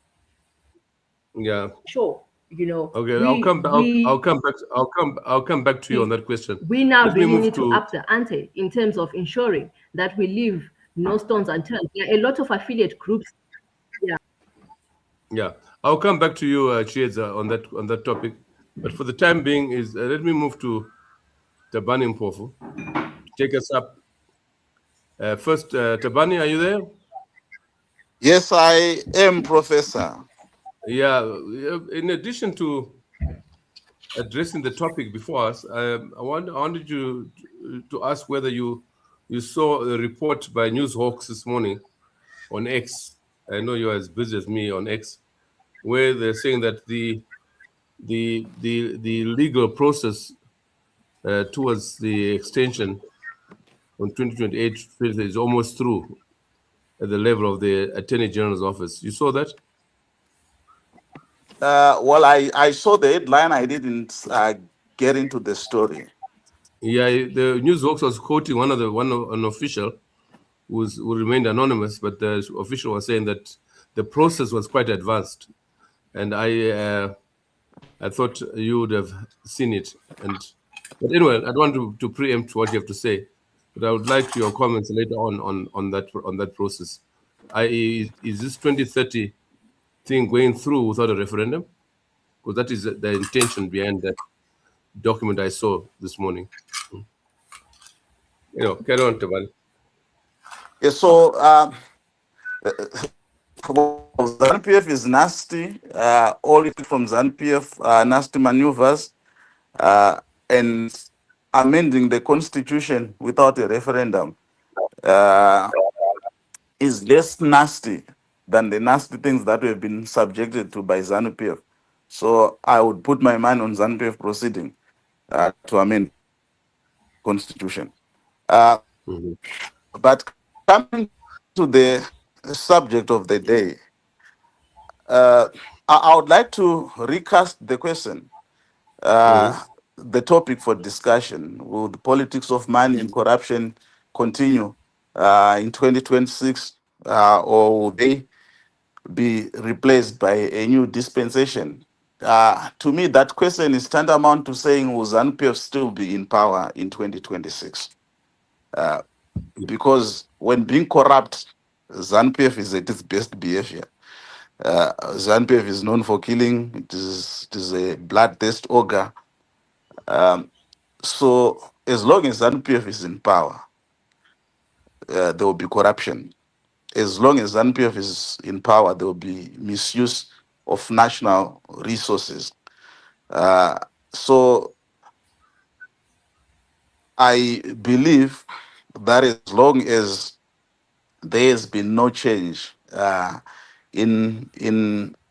that Yeah. we are You know, Okay, I'll come back. I'll come back. I'll come back to you on we that question. we now Let me really move need to to up the ante in terms of ensuring that we leave no stones unturned. There are a lot of affiliate groups. Yeah. yeah. I'll come back to you, Chieza, on that topic. But for the time being, is let me move to Tabani Mpofu. Take us up. First, Tabani, are you there? Yes, I am, Professor. Yeah. In addition to addressing the topic before us, I wanted you to ask whether you saw a report by Newshawks this morning on X. I know you're as busy as me on X, where they're saying that the legal process towards the extension on 2028 is almost through at the level of the Attorney General's office. You saw that? Well, I saw the headline. I didn't get into the story. Yeah, the Newshawks was quoting an official who remained anonymous, but the official was saying that the process was quite advanced, and I thought you would have seen it. But anyway, I don't want to preempt what you have to say, but I would like your comments later on that process. Is this 2030 thing going through without a referendum? Because that is the intention behind that document I saw this morning. Carry on, Tabani. Yeah, so ZANU-PF is nasty. All it from ZANU-PF nasty maneuvers and amending the constitution without a referendum uh, is less nasty than the nasty things that we've been subjected to by ZANU-PF. So I would put my mind on ZANU-PF proceeding to amend constitution. Uh, Mhm. but coming to the subject of the day, uh, I would like to recast the question, Mhm. the topic for discussion. Will the politics of money and corruption continue in 2026, or will they be replaced by a new dispensation? To me, that question is tantamount to saying, will ZANU-PF still be in power in 2026? Because when being corrupt, ZANU-PF is at its best behavior. ZANU-PF is known for killing. It is a bloodthirst ogre. So as long as ZANU-PF is in power, there will be corruption. As long as ZANU-PF is in power, there will be misuse of national resources. Uh, so I believe that as long as there has been no change in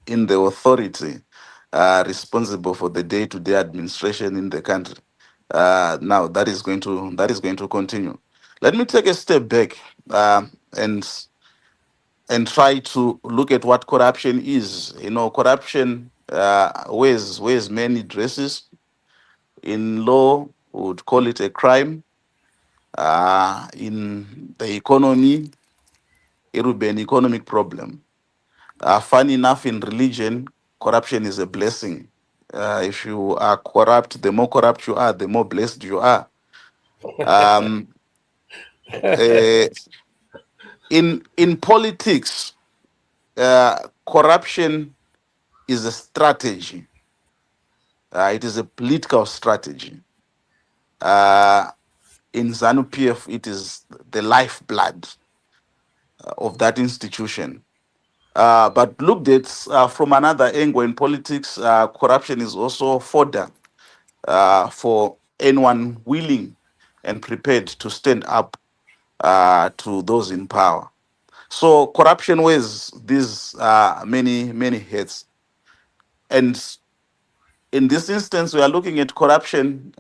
the authority responsible for the day-to-day administration in the country. Now that is going to continue. Let me take a step back and try to look at what corruption is. Corruption wears many dresses. In law, we would call it a crime. In the economy, it would be an economic problem. Funny enough, in religion, corruption is a blessing. If you are corrupt, the more corrupt you are, the more blessed you are. Um, eh, in politics, corruption is a strategy. It is a political strategy. Uh, in ZANU PF, it is the lifeblood of that institution. But looked at from another angle in politics, corruption is also fodder for anyone willing and prepared to stand up to those in power. So corruption wears these many heads, and in this instance, we are looking at corruption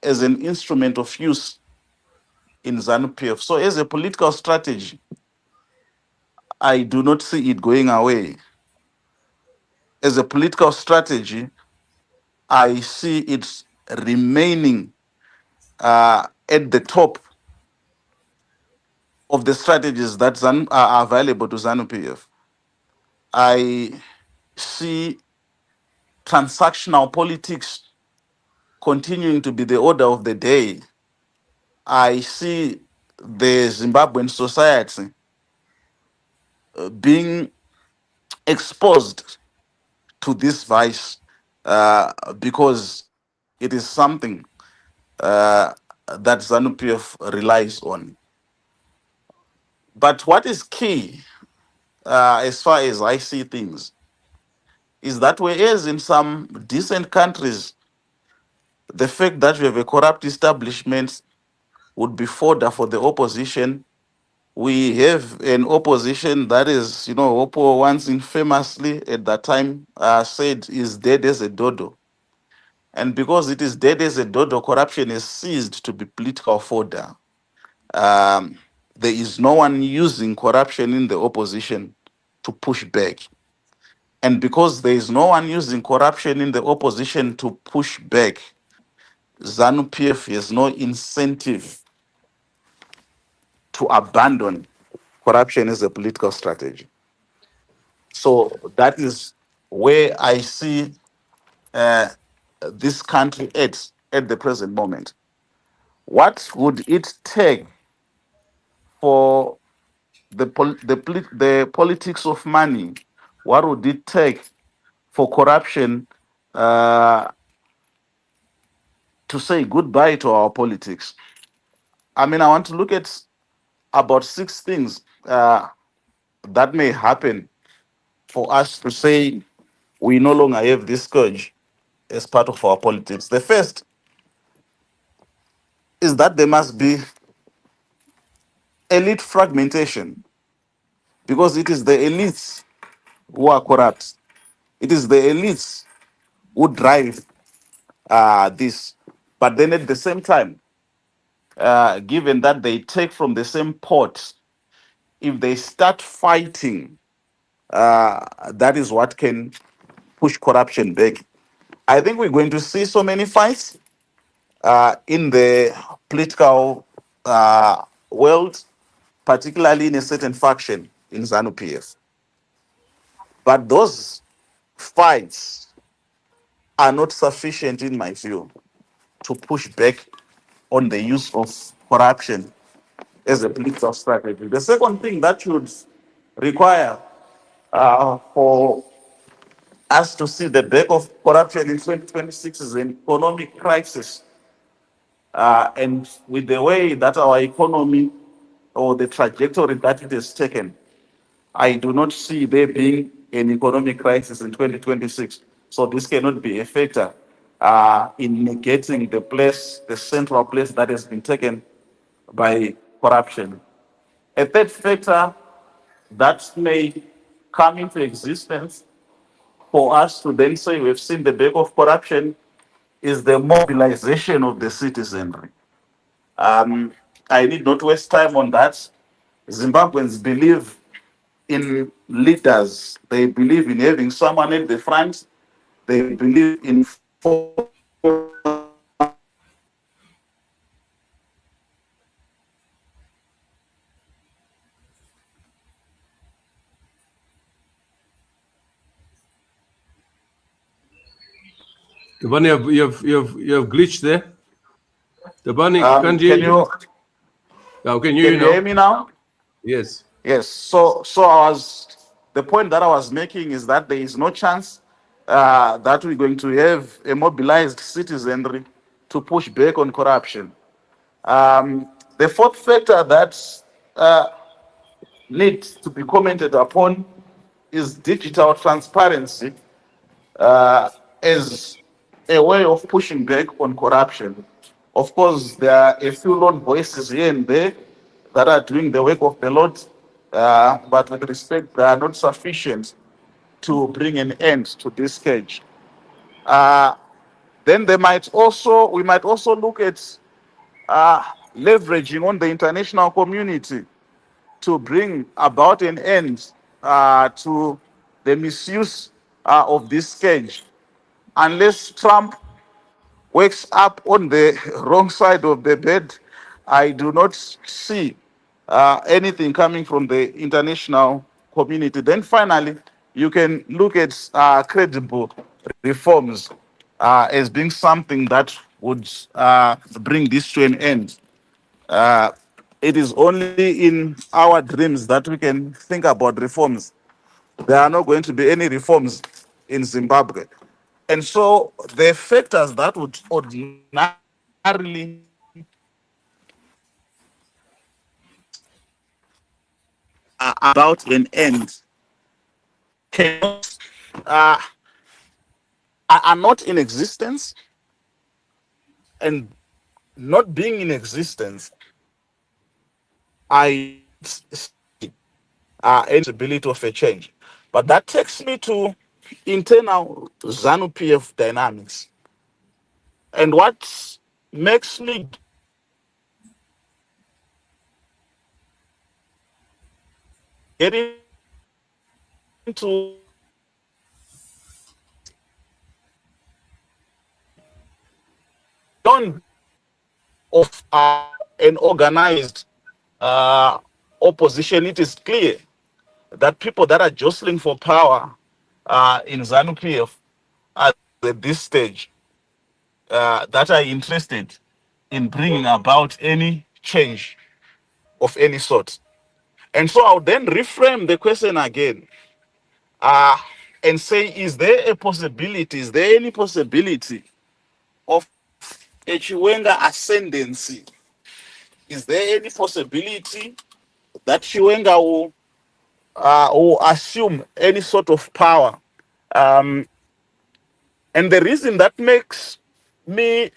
as an instrument of use in ZANU-PF. So, as a political strategy, I do not see it going away. As a political strategy, I see it remaining at the top of the strategies that are available to ZANU-PF. I see transactional politics continuing to be the order of the day. I see the Zimbabwean society being exposed to this vice because it is something that ZANU-PF relies on. But what is key, as far as I see things, is that whereas in some decent countries, the fact that you have a corrupt establishment would be fodder for the opposition. We have an opposition that is, Oppo once infamously at that time said is dead as a dodo. And because it is dead as a dodo, corruption is ceased to be political fodder. Um, there is no one using corruption in the opposition to push back. And because there is no one using corruption in the opposition to push back, ZANU PF has no incentive to abandon corruption as a political strategy. So that is where I see uh, this country at the present moment. What would it take for the politics of money? What would it take for corruption uh, to say goodbye to our politics? I mean, I want to look at about six things that may happen for us to say we no longer have this scourge as part of our politics. The first is that there must be elite fragmentation because it is the elites who are corrupt. It is the elites who drive this. But then at the same time, given that they take from the same pot, if they start fighting, that is what can push corruption back. I think we're going to see so many fights in the political world, particularly in a certain faction in ZANU PF. But those fights are not sufficient, in my view, to push back on the use of corruption as a political strategy. The second thing that should require for us to see the back of corruption in 2026 is an economic crisis. And with the way that our economy or the trajectory that it has taken, I do not see there being an economic crisis in 2026. So this cannot be a factor in negating the central place that has been taken by corruption. A third factor that may come into existence for us to then say we've seen the back of corruption is the mobilization of the citizenry. Um, I need not waste time on that. Zimbabweans believe in leaders. They believe in having someone at the front. They believe in Tabani, you have glitched there. Tabani, can't hear can you. you Can you can hear you you hear now? me now? Yes. Yes. So I was the point that I was making is that there is no chance that we're going to have a mobilized citizenry to push back on corruption. The fourth factor that needs to be commented upon is digital transparency as a way of pushing back on corruption. Of course, there are a few lone voices here and there that are doing the work of the Lord, but with respect, they are not sufficient to bring an end to this scourge. Uh, then we might also look at uh, leveraging on the international community to bring about an end to the misuse of this scourge. Unless Trump wakes up on the wrong side of the bed, I do not see anything coming from the international community. Then finally, you can look at credible reforms as being something that would bring this to an end. Uh, it is only in our dreams that we can think about reforms. There are not going to be any reforms in Zimbabwe. And so the factors that would ordinarily about an end cannot uh, are not in existence, and not being in existence, I see any possibility of a change. But that takes me to internal ZANU PF dynamics. And what makes me get into beyond of an organized opposition, it is clear that people that are jostling for power in ZANU PF at this stage that are interested in bringing about any change of any sort. And so I'll then reframe the question again uh, and say, is there a possibility, is there any possibility of a Chiwenga ascendancy? Is there any possibility that Chiwenga will assume any sort of power? Um, and the reason that makes me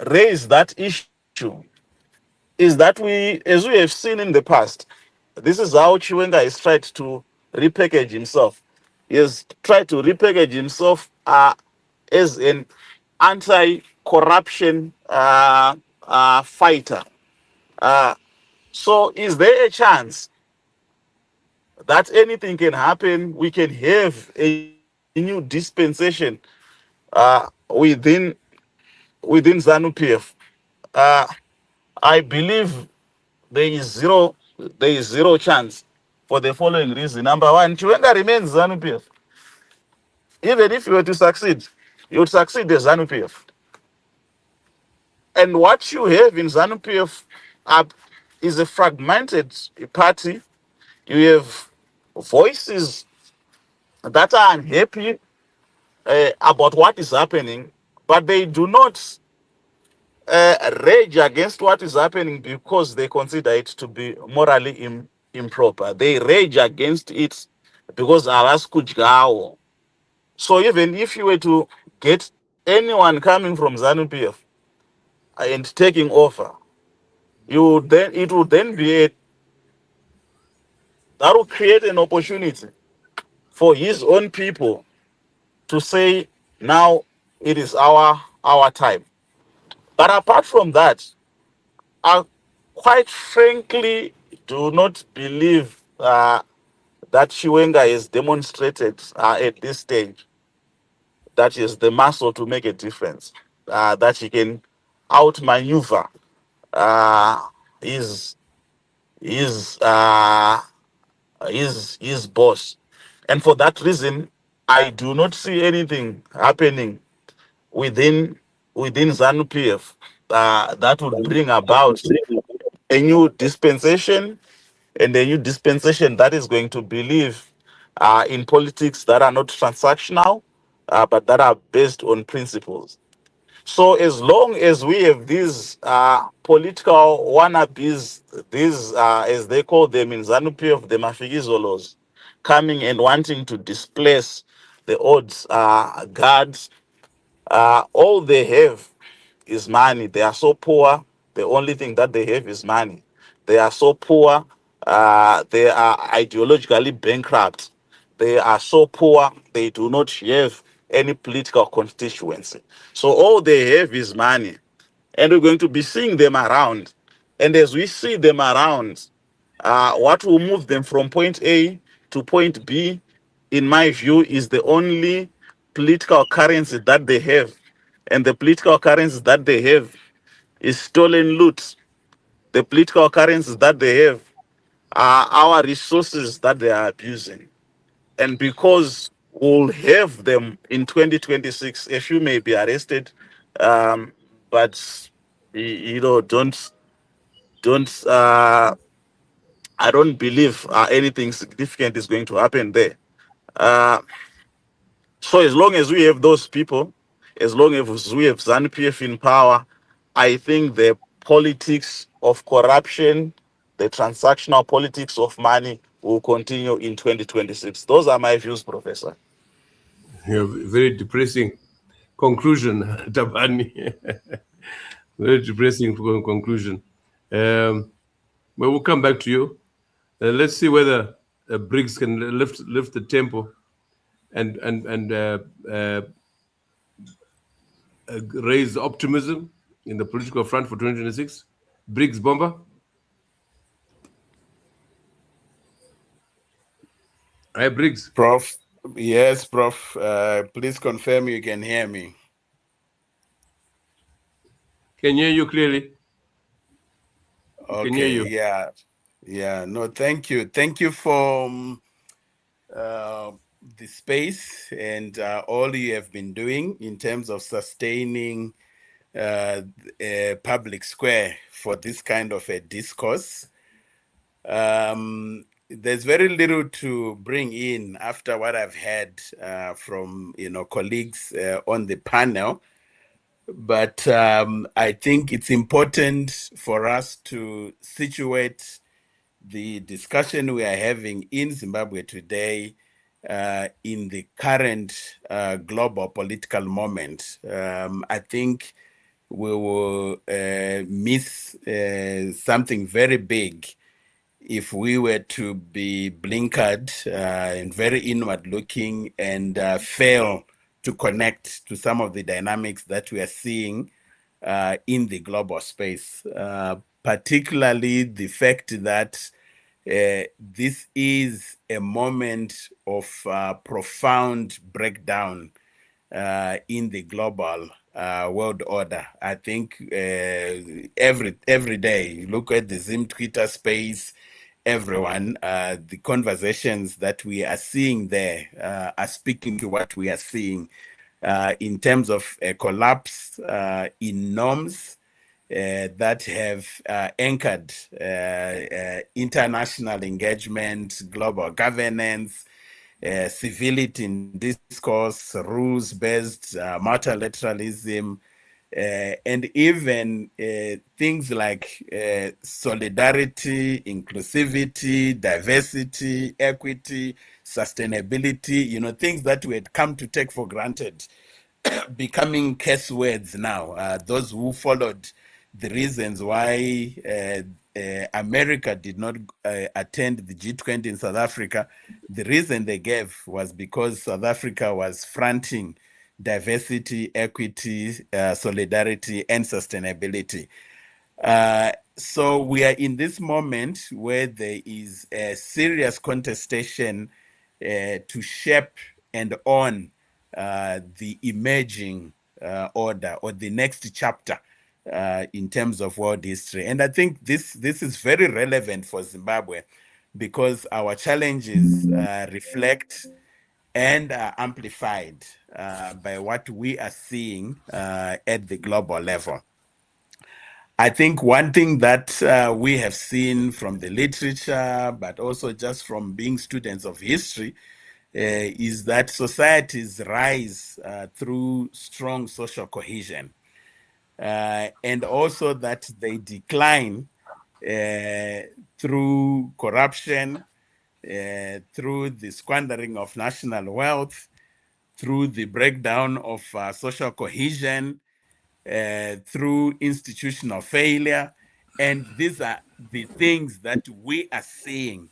raise that issue is that as we have seen in the past, this is how Chiwenga has tried to repackage himself. He has tried to repackage himself as an anti-corruption fighter. Uh, so, is there a chance that anything can happen? We can have a new dispensation within ZANU PF. Uh, I believe there is zero chance for the following reason. Number one, Chiwenga remains ZANU PF. Even if you were to succeed, you would succeed as ZANU PF. And what you have in ZANU PF is a fragmented party. You have voices that are unhappy about what is happening, but they do not rage against what is happening because they consider it to be morally improper. They rage against it because alas kujgao. So even if you were to get anyone coming from ZANU PF and taking over, it would then be that will create an opportunity for his own people to say, now it is our time. But apart from that, I quite frankly do not believe that Chiwenga has demonstrated at this stage that he has the muscle to make a difference, that he can outmaneuver uh, his his uh, his boss, and for that reason, I do not see anything happening within ZANU PF that would bring about a new dispensation, and a new dispensation that is going to believe in politics that are not transactional, but that are based on principles. So as long as we have these political wannabes, these as they call them in ZANU PF, the Mafikizolos, coming and wanting to displace the odds guards, all they have is money. They are so poor. The only thing that they have is money. They are so poor. They are ideologically bankrupt. They are so poor. They do not have any political constituency. So all they have is money. And we're going to be seeing them around. And as we see them around, what will move them from point A to point B, in my view, is the only political currency that they have. And the political currency that they have is stolen loot. The political currencies that they have are our resources that they are abusing. And because we'll have them in 2026, a few may be arrested, but don't. I don't believe anything significant is going to happen there. Uh, so as long as we have those people, as long as we have ZANU-PF in power, I think the politics of corruption, the transactional politics of money will continue in 2026. Those are my views, Professor. Yeah, very depressing conclusion, Tabani. Very depressing conclusion. But we'll come back to you. Let's see whether Briggs can lift the tempo and raise optimism in the political front for 2026. Briggs Bomber. Hi, Briggs. Prof, yes, Prof. Please confirm you can hear me. Can hear you clearly. Can hear Okay, you. yeah. No, thank you. Thank you for the space and all you have been doing in terms of sustaining a public square for this kind of a discourse. There's very little to bring in after what I've heard from colleagues on the panel. But I think it's important for us to situate the discussion we are having in Zimbabwe today in the current global political moment. I think we will miss something very big if we were to be blinkered and very inward looking and fail to connect to some of the dynamics that we are seeing in the global space, particularly the fact that this is a moment of profound breakdown in the global world order. I think every day, you look at the Zim Twitter space, everyone, the conversations that we are seeing there are speaking to what we are seeing in terms of a collapse in norms that have anchored international engagement, global governance, civility in discourse, rules-based multilateralism, and even things like solidarity, inclusivity, diversity, equity, sustainability, things that we had come to take for granted becoming curse words now. Those who followed the reasons why America did not attend the G20 in South Africa, the reason they gave was because South Africa was fronting diversity, equity, solidarity, and sustainability. So we are in this moment where there is a serious contestation to shape and own the emerging order or the next chapter in terms of world history. And I think this is very relevant for Zimbabwe because our challenges reflect and are amplified by what we are seeing at the global level. I think one thing that we have seen from the literature, but also just from being students of history, is that societies rise through strong social cohesion, and also that they decline through corruption, through the squandering of national wealth, through the breakdown of social cohesion, through institutional failure. And these are the things that we are seeing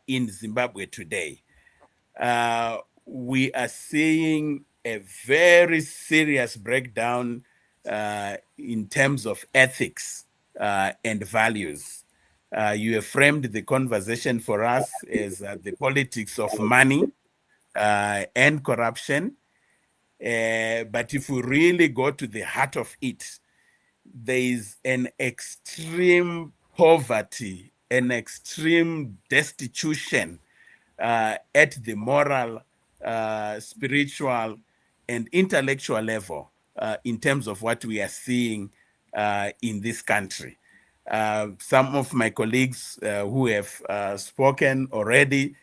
in Zimbabwe today. We are seeing a very serious breakdown in terms of ethics and values. You have framed the conversation for us as the politics of money and corruption. But if we really go to the heart of it, there is an extreme poverty, an extreme destitution at the moral, spiritual, and intellectual level in terms of what we are seeing in this country. Some of my colleagues who have spoken already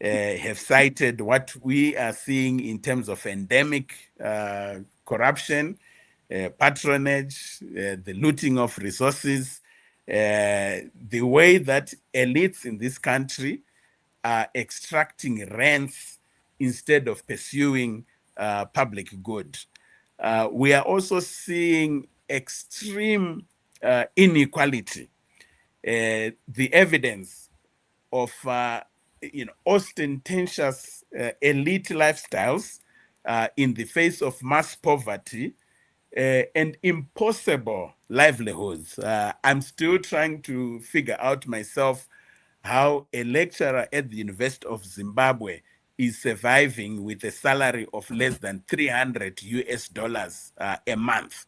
have cited what we are seeing in terms of endemic corruption, patronage, the looting of resources, the way that elites in this country are extracting rents instead of pursuing public good. We are also seeing extreme inequality. The evidence of ostentatious elite lifestyles in the face of mass poverty and impossible livelihoods. I'm still trying to figure out myself how a lecturer at the University of Zimbabwe is surviving with a salary of less than 300 US dollars a month,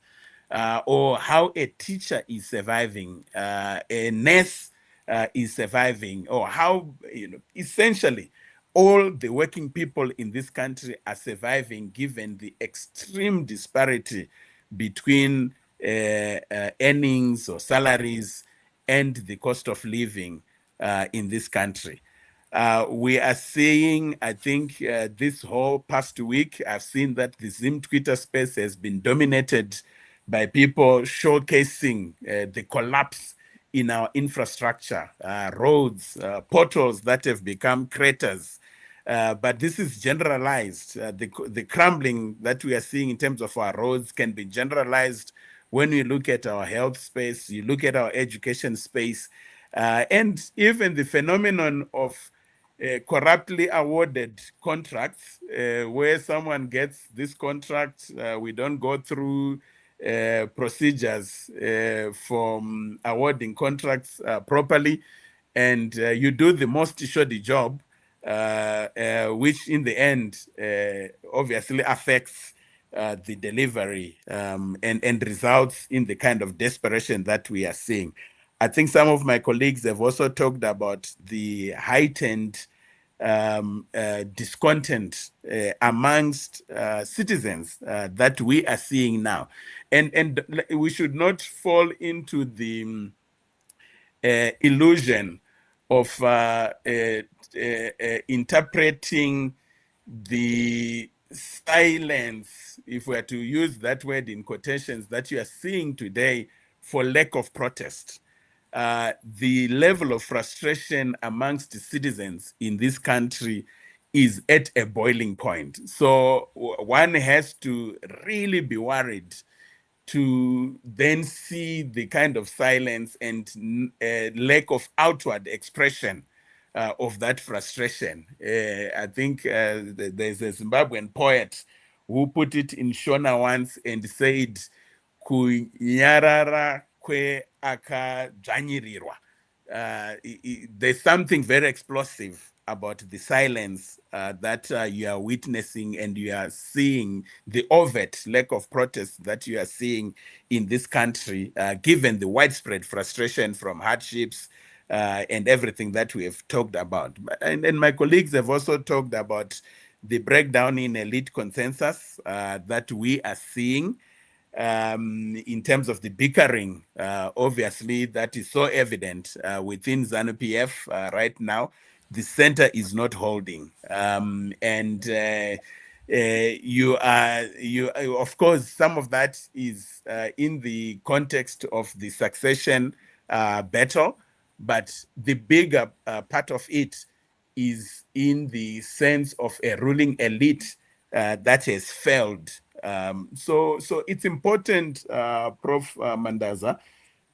or how a teacher is surviving, a nurse is surviving, or how, essentially all the working people in this country are surviving given the extreme disparity between earnings or salaries and the cost of living in this country. We are seeing, I think, this whole past week, I've seen that the Zim Twitter space has been dominated by people showcasing the collapse in our infrastructure, roads, portals that have become craters. But this is generalized. The crumbling that we are seeing in terms of our roads can be generalized when we look at our health space, you look at our education space, and even the phenomenon of corruptly awarded contracts, where someone gets this contract, we don't go through procedures for awarding contracts properly, and you do the most shoddy job, which in the end obviously affects the delivery and results in the kind of desperation that we are seeing. I think some of my colleagues have also talked about the heightened discontent amongst citizens that we are seeing now. And we should not fall into the illusion of interpreting the silence, if we are to use that word in quotations, that you are seeing today for lack of protest. The level of frustration amongst the citizens in this country is at a boiling point. So one has to really be worried to then see the kind of silence and lack of outward expression of that frustration. I think there's a Zimbabwean poet who put it in Shona once and said, kunyarara kwe akadzvanyirirwa. There's something very explosive about the silence that you are witnessing, and you are seeing the overt lack of protest that you are seeing in this country, given the widespread frustration from hardships and everything that we have talked about. And my colleagues have also talked about the breakdown in elite consensus that we are seeing. In terms of the bickering, obviously, that is so evident within ZANU-PF right now. The center is not holding. Of course, some of that is in the context of the succession battle, but the bigger part of it is in the sense of a ruling elite that has failed. So it's important, Prof. Mandaza,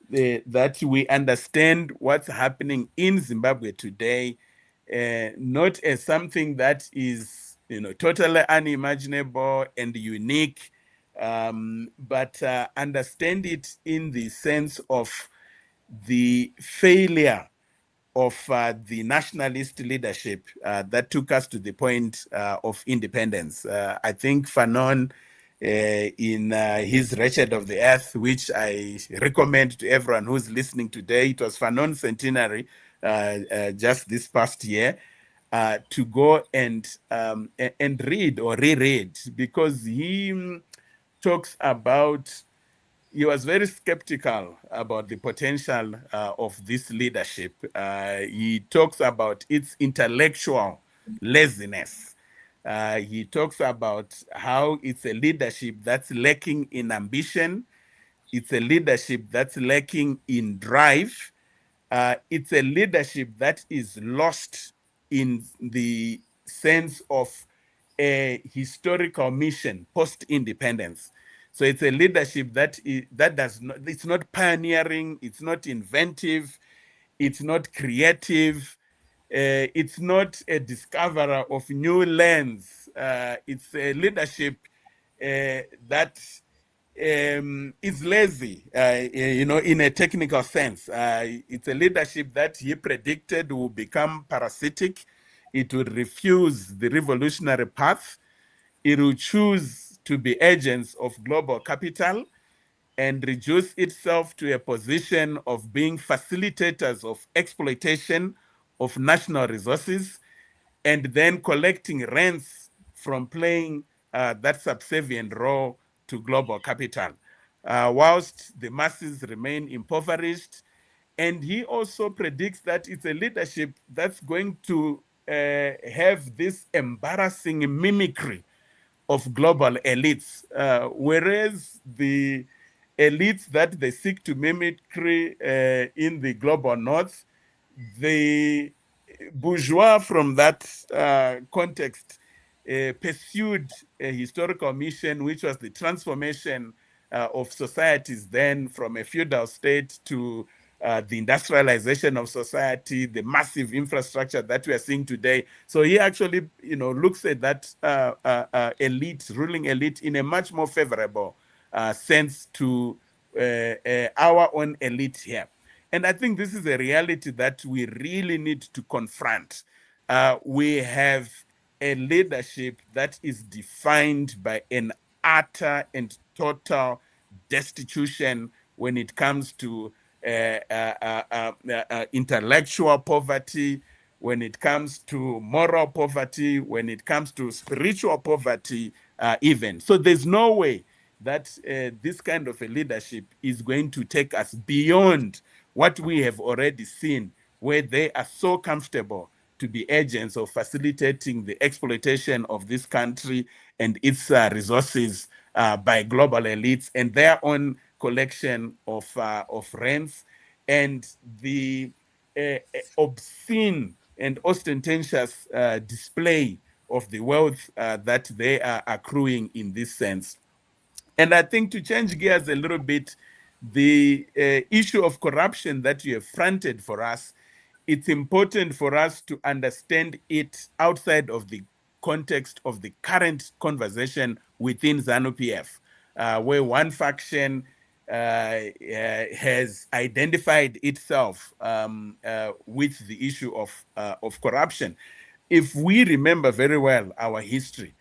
that we understand what's happening in Zimbabwe today, not as something that is, totally unimaginable and unique, but understand it in the sense of the failure of the nationalist leadership that took us to the point of independence. I think Fanon, in his Wretched of the Earth, which I recommend to everyone who's listening today, it was Fanon's centenary just this past year, to go and read or reread, because he talks about, he was very skeptical about the potential of this leadership. He talks about its intellectual laziness. He talks about how it's a leadership that's lacking in ambition. It's a leadership that's lacking in drive. It's a leadership that is lost in the sense of a historical mission post-independence. So it's a leadership that does not, it's not pioneering, it's not inventive, it's not creative, it's not a discoverer of new lands. It's a leadership that is lazy, in a technical sense. It's a leadership that he predicted will become parasitic. It would refuse the revolutionary path. It will choose to be agents of global capital and reduce itself to a position of being facilitators of exploitation of national resources, and then collecting rents from playing that subservient role to global capital, whilst the masses remain impoverished. And he also predicts that it's a leadership that's going to have this embarrassing mimicry of global elites, whereas the elites that they seek to mimicry in the global north, the bourgeois from that context pursued a historical mission, which was the transformation of societies then from a feudal state to the industrialization of society, the massive infrastructure that we are seeing today. So he actually, looks at that elite, ruling elite, in a much more favorable sense to our own elite here. And I think this is a reality that we really need to confront. We have a leadership that is defined by an utter and total destitution when it comes to intellectual poverty, when it comes to moral poverty, when it comes to spiritual poverty, even. So there's no way that this kind of a leadership is going to take us beyond what we have already seen, where they are so comfortable to be agents of facilitating the exploitation of this country and its resources by global elites and their own collection of rents, and the obscene and ostentatious display of the wealth that they are accruing in this sense. And I think, to change gears a little bit, the issue of corruption that you have fronted for us, it's important for us to understand it outside of the context of the current conversation within ZANU-PF, where one faction has identified itself with the issue of corruption. If we remember very well our history,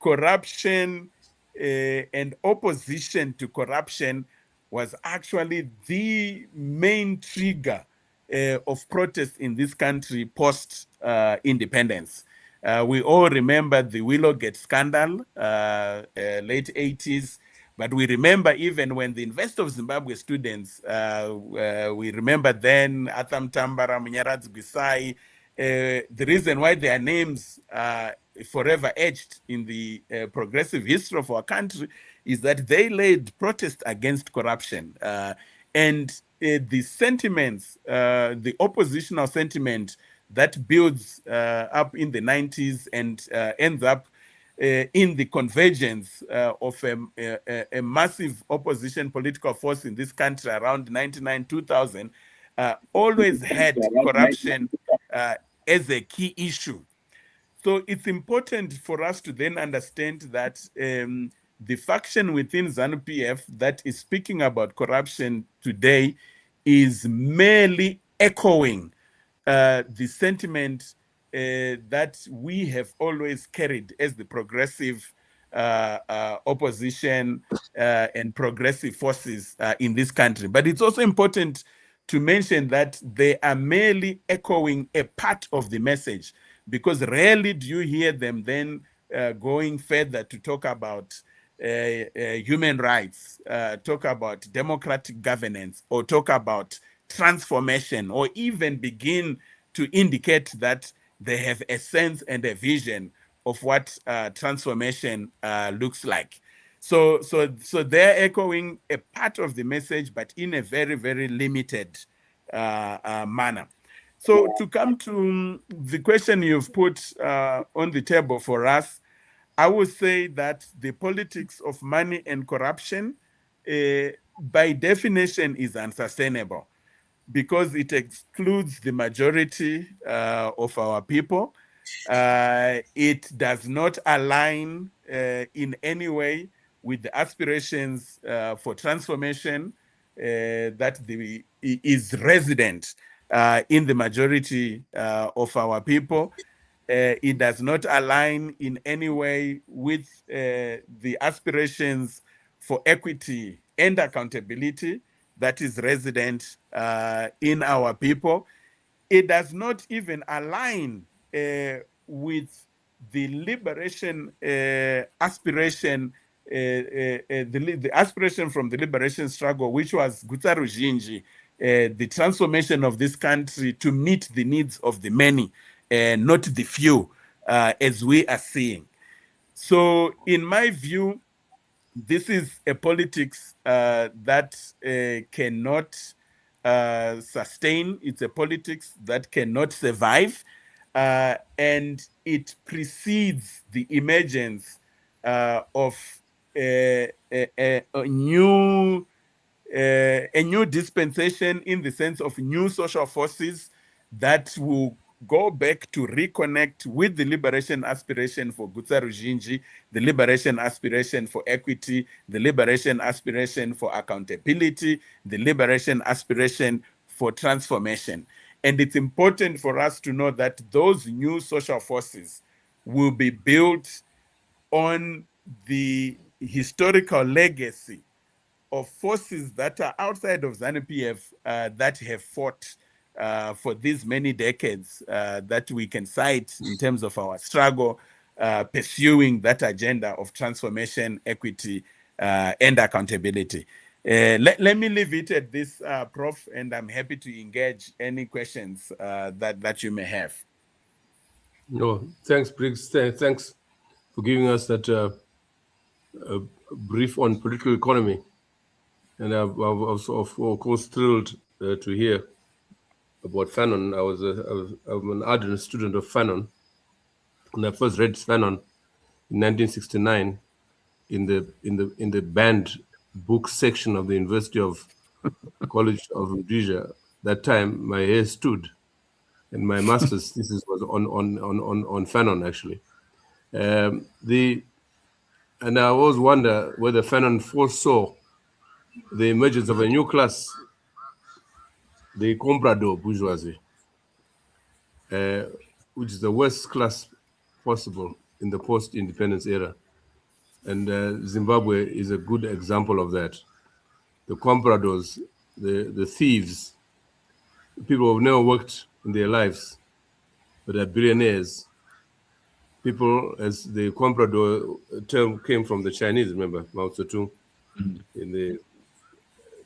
corruption and opposition to corruption was actually the main trigger of protest in this country post independence. We all remember the Willowgate scandal, late 80s. But we remember even when the University of Zimbabwe students, we remember then Atham Tambara, Munyaradzi Gwisai, the reason why their names are forever etched in the progressive history of our country is that they laid protest against corruption. And the sentiments, the oppositional sentiment that builds up in the 90s and ends up in the convergence of a massive opposition political force in this country around 99, 2000, always had corruption as a key issue. So it's important for us to then understand that the faction within ZANU-PF that is speaking about corruption today is merely echoing the sentiment that we have always carried as the progressive opposition and progressive forces in this country. But it's also important to mention that they are merely echoing a part of the message, because rarely do you hear them then going further to talk about human rights, talk about democratic governance, or talk about transformation, or even begin to indicate that they have a sense and a vision of what transformation looks like. So they're echoing a part of the message, but in a very, very limited manner. So to come to the question you've put on the table for us, I would say that the politics of money and corruption, by definition, is unsustainable, because it excludes the majority of our people. It does not align in any way with the aspirations for transformation that is resident in the majority of our people. It does not align in any way with the aspirations for equity and accountability that is resident in our people. It does not even align with the liberation aspiration, the aspiration from the liberation struggle, which was Gutsa Ruzhinji, the transformation of this country to meet the needs of the many, not the few, as we are seeing. So, in my view, this is a politics that cannot sustain. It's a politics that cannot survive, and it precedes the emergence of a new dispensation, in the sense of new social forces that will go back to reconnect with the liberation aspiration for Gutsa Ruzhinji, the liberation aspiration for equity, the liberation aspiration for accountability, the liberation aspiration for transformation. And it's important for us to know that those new social forces will be built on the historical legacy of forces that are outside of ZANU-PF that have fought for these many decades that we can cite in terms of our struggle pursuing that agenda of transformation, equity, and accountability. Let me leave it at this, Prof, and I'm happy to engage any questions that you may have. No, thanks, Briggs. Thanks for giving us that brief on political economy. And I was, of course, thrilled to hear about Fanon. I'm an ardent student of Fanon, and I first read Fanon in 1969 in the banned book section of the University of College of Rhodesia. That time, my hair stood, and my master's thesis was on Fanon, actually. And I always wonder whether Fanon foresaw the emergence of a new class, the comprador bourgeoisie, which is the worst class possible in the post-independence era. And Zimbabwe is a good example of that. The compradors, the thieves, people who have never worked in their lives, but are billionaires. People, as the comprador term came from the Chinese, remember, Mao Zedong,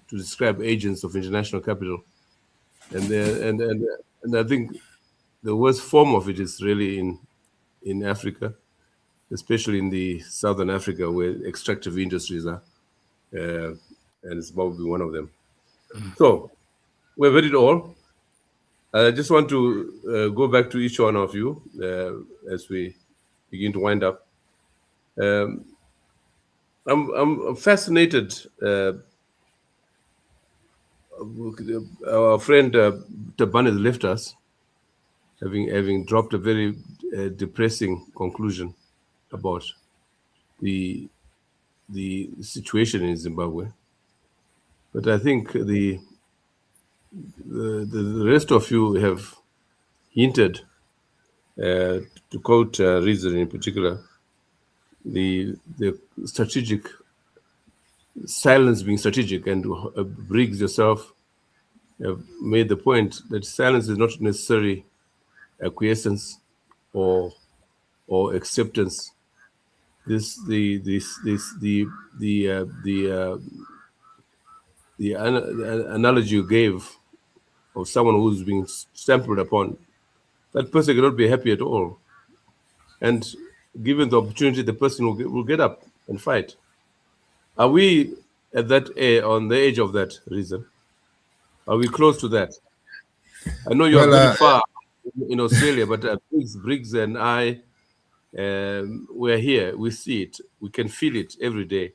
to describe agents of international capital. And I think the worst form of it is really in Africa, especially in the Southern Africa, where extractive industries are, and it's probably one of them. So we've heard it all. I just want to go back to each one of you as we begin to wind up. I'm fascinated. Our friend Tabane has left us, having dropped a very depressing conclusion about the situation in Zimbabwe. But I think the rest of you have hinted, to quote Reason in particular, the strategic silence being strategic, and Briggs yourself have made the point that silence is not necessarily acquiescence or acceptance. This the analogy you gave of someone who's being sampled upon, that person cannot be happy at all. And given the opportunity, the person will get up and fight. Are we at that on the edge of that reason? Are we close to that? I know you are Well, very far in Australia, but Briggs and I, we're here. We see it. We can feel it every day.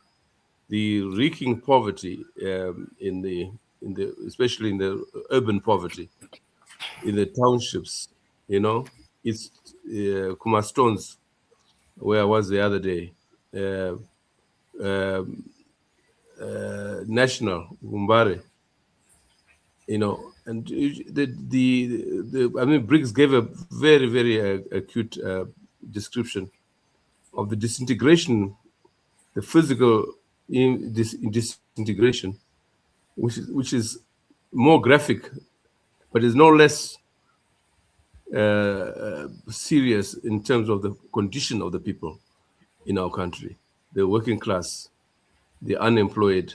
The reeking poverty in the especially in the urban poverty in the townships. It's Kuma Stones, where I was the other day. Uh, National Gumbare, and I mean, Briggs gave a very, very acute description of the disintegration, the physical disintegration, which is more graphic, but is no less serious in terms of the condition of the people in our country, the working class, the unemployed,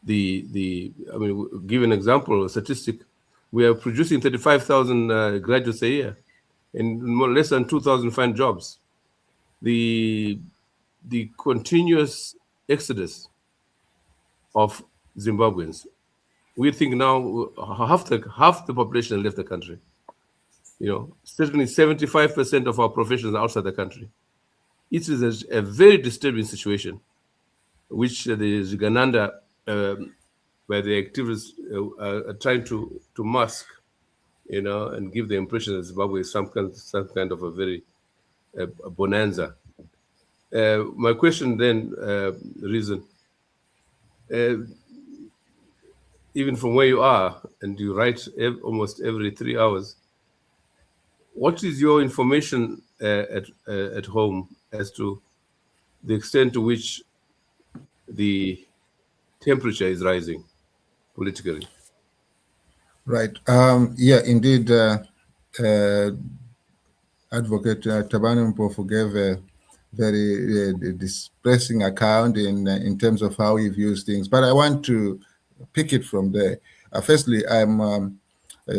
I mean, give an example, a statistic. We are producing 35,000 graduates a year, and less than 2,000 find jobs. The continuous exodus of Zimbabweans. We think now half the population left the country. Certainly 75% of our professionals are outside the country. It is a very disturbing situation, which the Zigananda, where the activists are trying to mask, and give the impression that Zimbabwe is some kind of a very bonanza. My question then, Reason, even from where you are, and you write almost every 3 hours, what is your information at home as to the extent to which the temperature is rising politically? right. Yeah, indeed. Advocate Tabani Mpofu gave a very distressing account in terms of how he views things. But I want to pick it from there. Firstly, I'm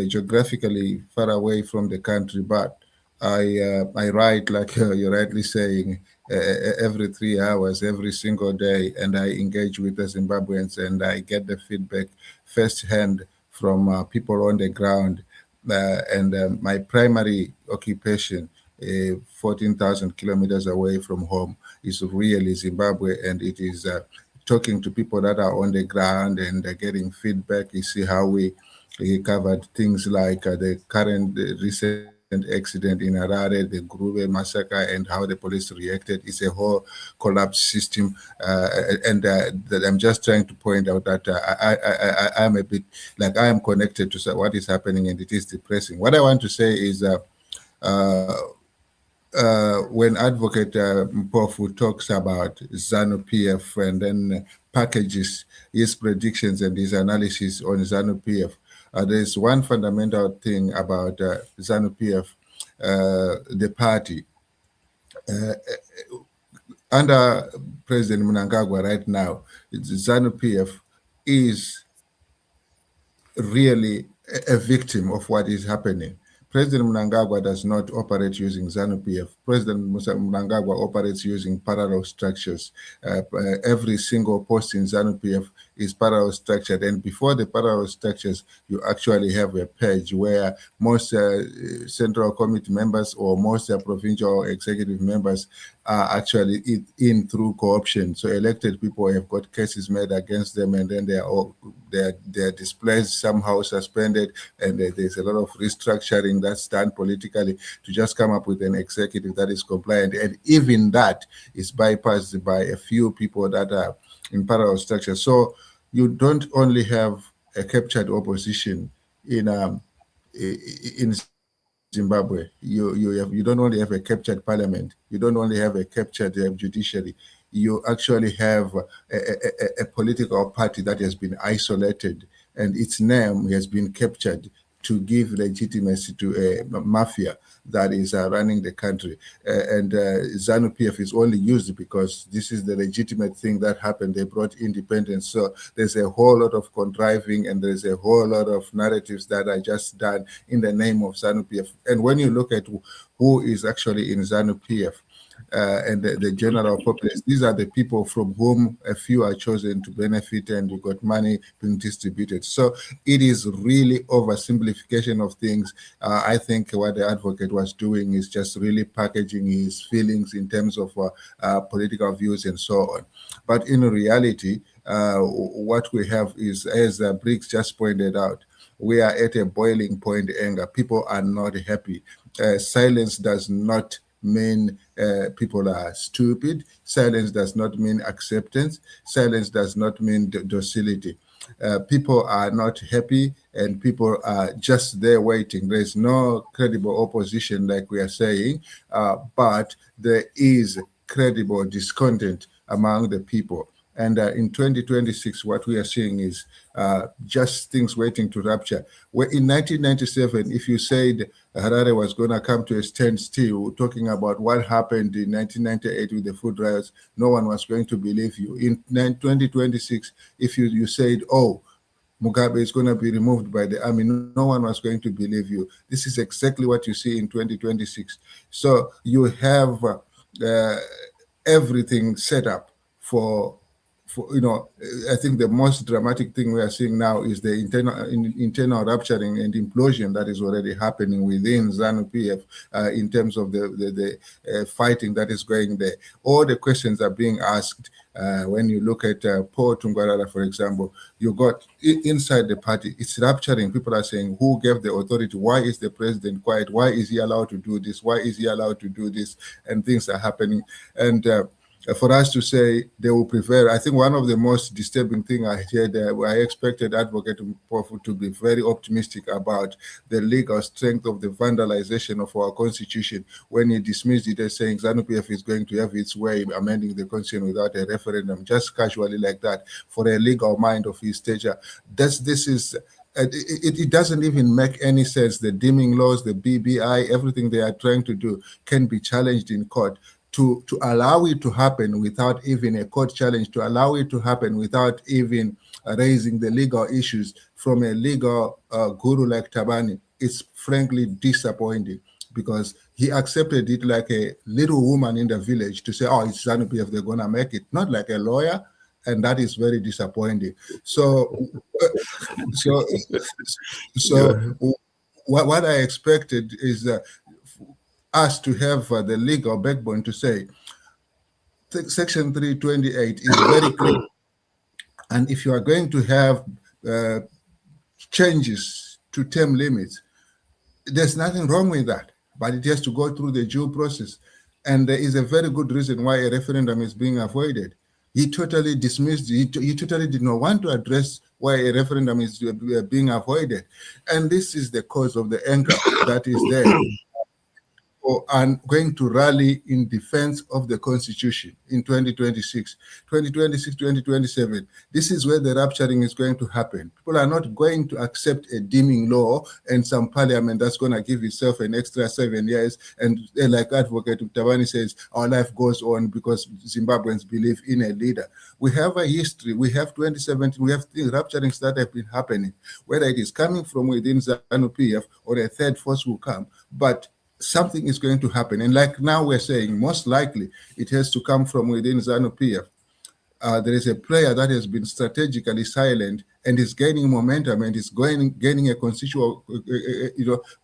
geographically far away from the country, but I write, like you're rightly saying, every 3 hours, every single day, and I engage with the Zimbabweans, and I get the feedback firsthand from people on the ground. And my primary occupation, 14,000 kilometers away from home, is really Zimbabwe, and it is talking to people that are on the ground and getting feedback. You see how we covered things like the current recent accident in Harare, the Grube massacre, and how the police reacted. It's a whole collapsed system, and that I'm just trying to point out that I'm a bit like I am connected to what is happening, and it is depressing. What I want to say is when Advocate Mpofu talks about ZANU-PF and then packages his predictions and his analysis on ZANU-PF, there's one fundamental thing about ZANU-PF, the party. Under President Mnangagwa right now, ZANU-PF is really a victim of what is happening. President Mnangagwa does not operate using ZANU-PF. President Mnangagwa operates using parallel structures. Every single post in ZANU-PF is parallel structured, and before the parallel structures, you actually have a page where most central committee members or most provincial executive members are actually in through co-option. So elected people have got cases made against them, and then they are displaced, somehow suspended, and there's a lot of restructuring that's done politically to just come up with an executive that is compliant. And even that is bypassed by a few people that are in parallel structure. So you don't only have a captured opposition in Zimbabwe. You don't only have a captured parliament. You don't only have a captured judiciary. You actually have a political party that has been isolated and its name has been captured to give legitimacy to a mafia that is running the country. And ZANU-PF is only used because this is the legitimate thing that happened. They brought independence. So there's a whole lot of contriving, and there's a whole lot of narratives that are just done in the name of ZANU-PF. And when you look at who is actually in ZANU-PF, and the general populace, these are the people from whom a few are chosen to benefit, and you got money being distributed. So it is really oversimplification of things. I think what the advocate was doing is just really packaging his feelings in terms of political views and so on. But in reality, what we have is, as Briggs just pointed out, we are at a boiling point anger. People are not happy. Silence does not mean people are stupid. Silence does not mean acceptance. Silence does not mean docility. People are not happy, and people are just there waiting. There's no credible opposition, like we are saying, but there is credible discontent among the people. And in 2026, what we are seeing is just things waiting to rupture. Where in 1997, if you said Harare was going to come to a standstill, talking about what happened in 1998 with the food riots, no one was going to believe you. In 2026, if you said, oh, Mugabe is going to be removed by the army, no one was going to believe you. This is exactly what you see in 2026. So you have everything set up for, I think the most dramatic thing we are seeing now is the internal rupturing and implosion that is already happening within ZANU-PF in terms of the fighting that is going there. All the questions are being asked. When you look at Paul Tungwarara, for example, you got inside the party, it's rupturing. People are saying, who gave the authority? Why is the president quiet? Why is he allowed to do this? Why is he allowed to do this? And things are happening. And for us to say they will prevail, I think one of the most disturbing things I heard, I expected Advocate Mpofu to be very optimistic about the legal strength of the vandalization of our constitution when he dismissed it as saying ZANU-PF is going to have its way amending the constitution without a referendum, just casually like that, for a legal mind of his stature. It doesn't even make any sense. The dimming laws, the BBI, everything they are trying to do can be challenged in court. To allow it to happen without even a court challenge, to allow it to happen without even raising the legal issues from a legal guru like Tabani, it's frankly disappointing, because he accepted it like a little woman in the village to say, oh, it's ZANU-PF, they're going to make it, not like a lawyer. And that is very disappointing. So what I expected is us to have the legal backbone to say Section 328 is very clear. And if you are going to have changes to term limits, there's nothing wrong with that, but it has to go through the due process. And there is a very good reason why a referendum is being avoided. He totally dismissed, he totally did not want to address why a referendum is being avoided. And this is the cause of the anger that is there. And going to rally in defense of the Constitution in 2026, 2027. This is where the rupturing is going to happen. People are not going to accept a dimming law and some parliament that's going to give itself an extra 7 years. And like Advocate Tabani says, our life goes on because Zimbabweans believe in a leader. We have a history. We have 2017. We have rupturings that have been happening, whether it is coming from within ZANU-PF or a third force will come. But something is going to happen. And like now we're saying, most likely it has to come from within ZANU-PF. There is a player that has been strategically silent and is gaining momentum and is gaining a constitutional,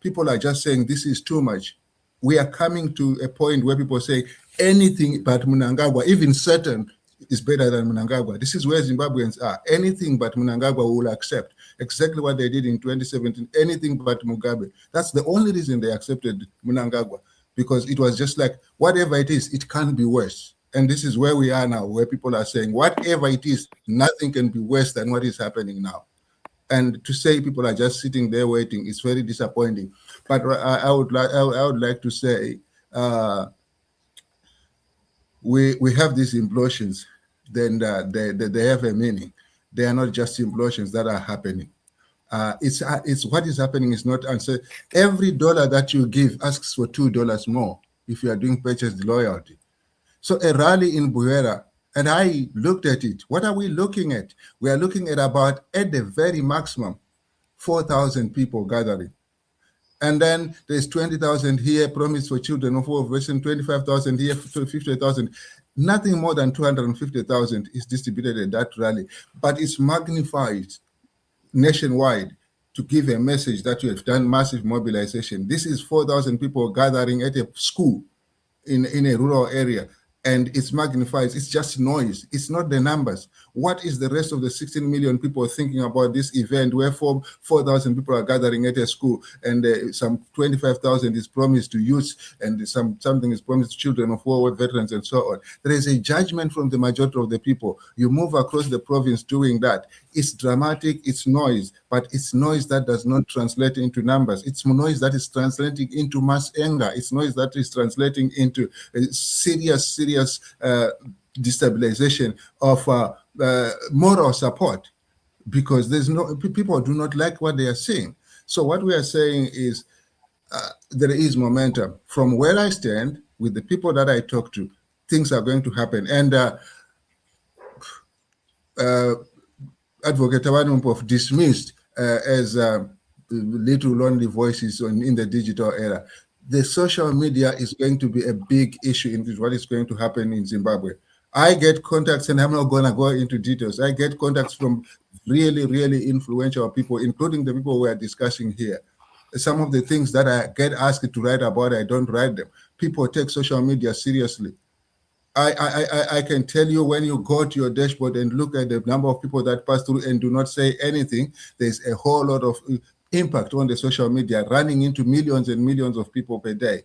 people are just saying this is too much. We are coming to a point where people say anything but Mnangagwa, even certain, is better than Mnangagwa. This is where Zimbabweans are. Anything but Mnangagwa will accept. Exactly what they did in 2017, anything but Mugabe. That's the only reason they accepted Mnangagwa, because it was just like, whatever it is, it can't be worse. And this is where we are now, where people are saying, whatever it is, nothing can be worse than what is happening now. And to say people are just sitting there waiting is very disappointing. But I would like to say, we have these implosions, then they have a meaning. They are not just implosions that are happening. It's what is happening is not answer. Every dollar that you give asks for $2 more if you are doing purchased loyalty. So a rally in Buera, and I looked at it. What are we looking at? We are looking at about, at the very maximum, 4,000 people gathering. And then there's 20,000 here promised for children of war version, 25,000 here, 50,000. Nothing more than 250,000 is distributed at that rally, but it's magnified nationwide to give a message that you have done massive mobilization. This is 4,000 people gathering at a school in a rural area, and it's magnified. It's just noise. It's not the numbers. What is the rest of the 16 million people thinking about this event where 4,000 people are gathering at a school, and some 25,000 is promised to youth, and something is promised to children of war veterans and so on? There is a judgment from the majority of the people. You move across the province doing that. It's dramatic, it's noise, but it's noise that does not translate into numbers. It's noise that is translating into mass anger. It's noise that is translating into serious destabilization of moral support, because people do not like what they are seeing. So what we are saying is there is momentum. From where I stand, with the people that I talk to, things are going to happen. And Advocate Tawanumpof dismissed as little lonely voices in the digital era. The social media is going to be a big issue in what is going to happen in Zimbabwe. I get contacts, and I'm not going to go into details. I get contacts from really, really influential people, including the people we are discussing here. Some of the things that I get asked to write about, I don't write them. People take social media seriously. I can tell you, when you go to your dashboard and look at the number of people that pass through and do not say anything, there's a whole lot of impact on the social media, running into millions and millions of people per day.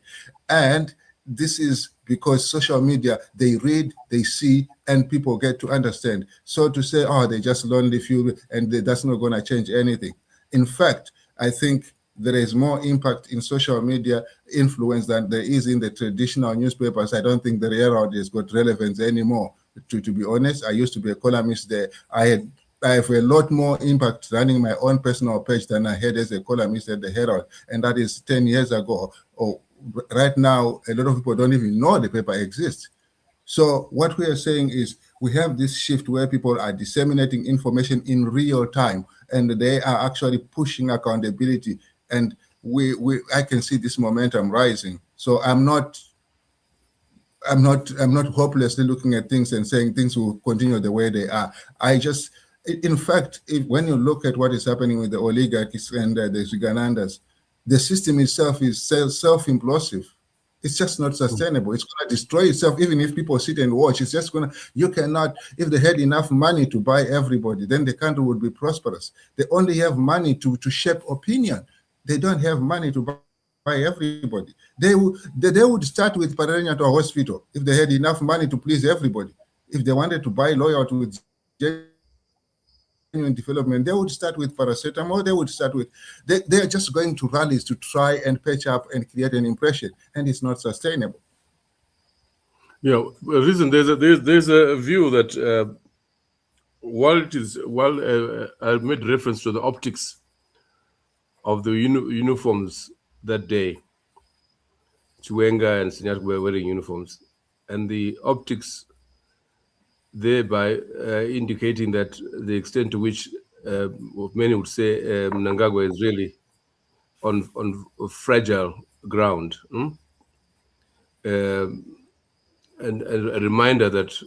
And this is because social media, they read, they see, and people get to understand. So to say, oh, they just lonely few, and that's not going to change anything. In fact, I think there is more impact in social media influence than there is in the traditional newspapers. I don't think the Herald has got relevance anymore. To be honest, I used to be a columnist there. I have a lot more impact running my own personal page than I had as a columnist at the Herald, and that is 10 years ago. Right now, a lot of people don't even know the paper exists. So what we are saying is we have this shift where people are disseminating information in real time, and they are actually pushing accountability. And I can see this momentum rising. So I'm not hopelessly looking at things and saying things will continue the way they are. In fact, when you look at what is happening with the oligarchies and the Ziganandas, the system itself is self-implosive. It's just not sustainable. It's going to destroy itself, even if people sit and watch. It's just you cannot, if they had enough money to buy everybody, then the country would be prosperous. They only have money to shape opinion. They don't have money to buy everybody. They would start with Parenya to a hospital if they had enough money to please everybody. If they wanted to buy loyalty with genuine development, they would start with paracetamol. They are just going to rallies to try and patch up and create an impression, and it's not sustainable. Yeah, reason there's a view that while I made reference to the optics of the uniforms that day, Chiwenga and Sinyat were wearing uniforms, and the optics thereby indicating that the extent to which many would say Mnangagwa is really on fragile ground. And a reminder that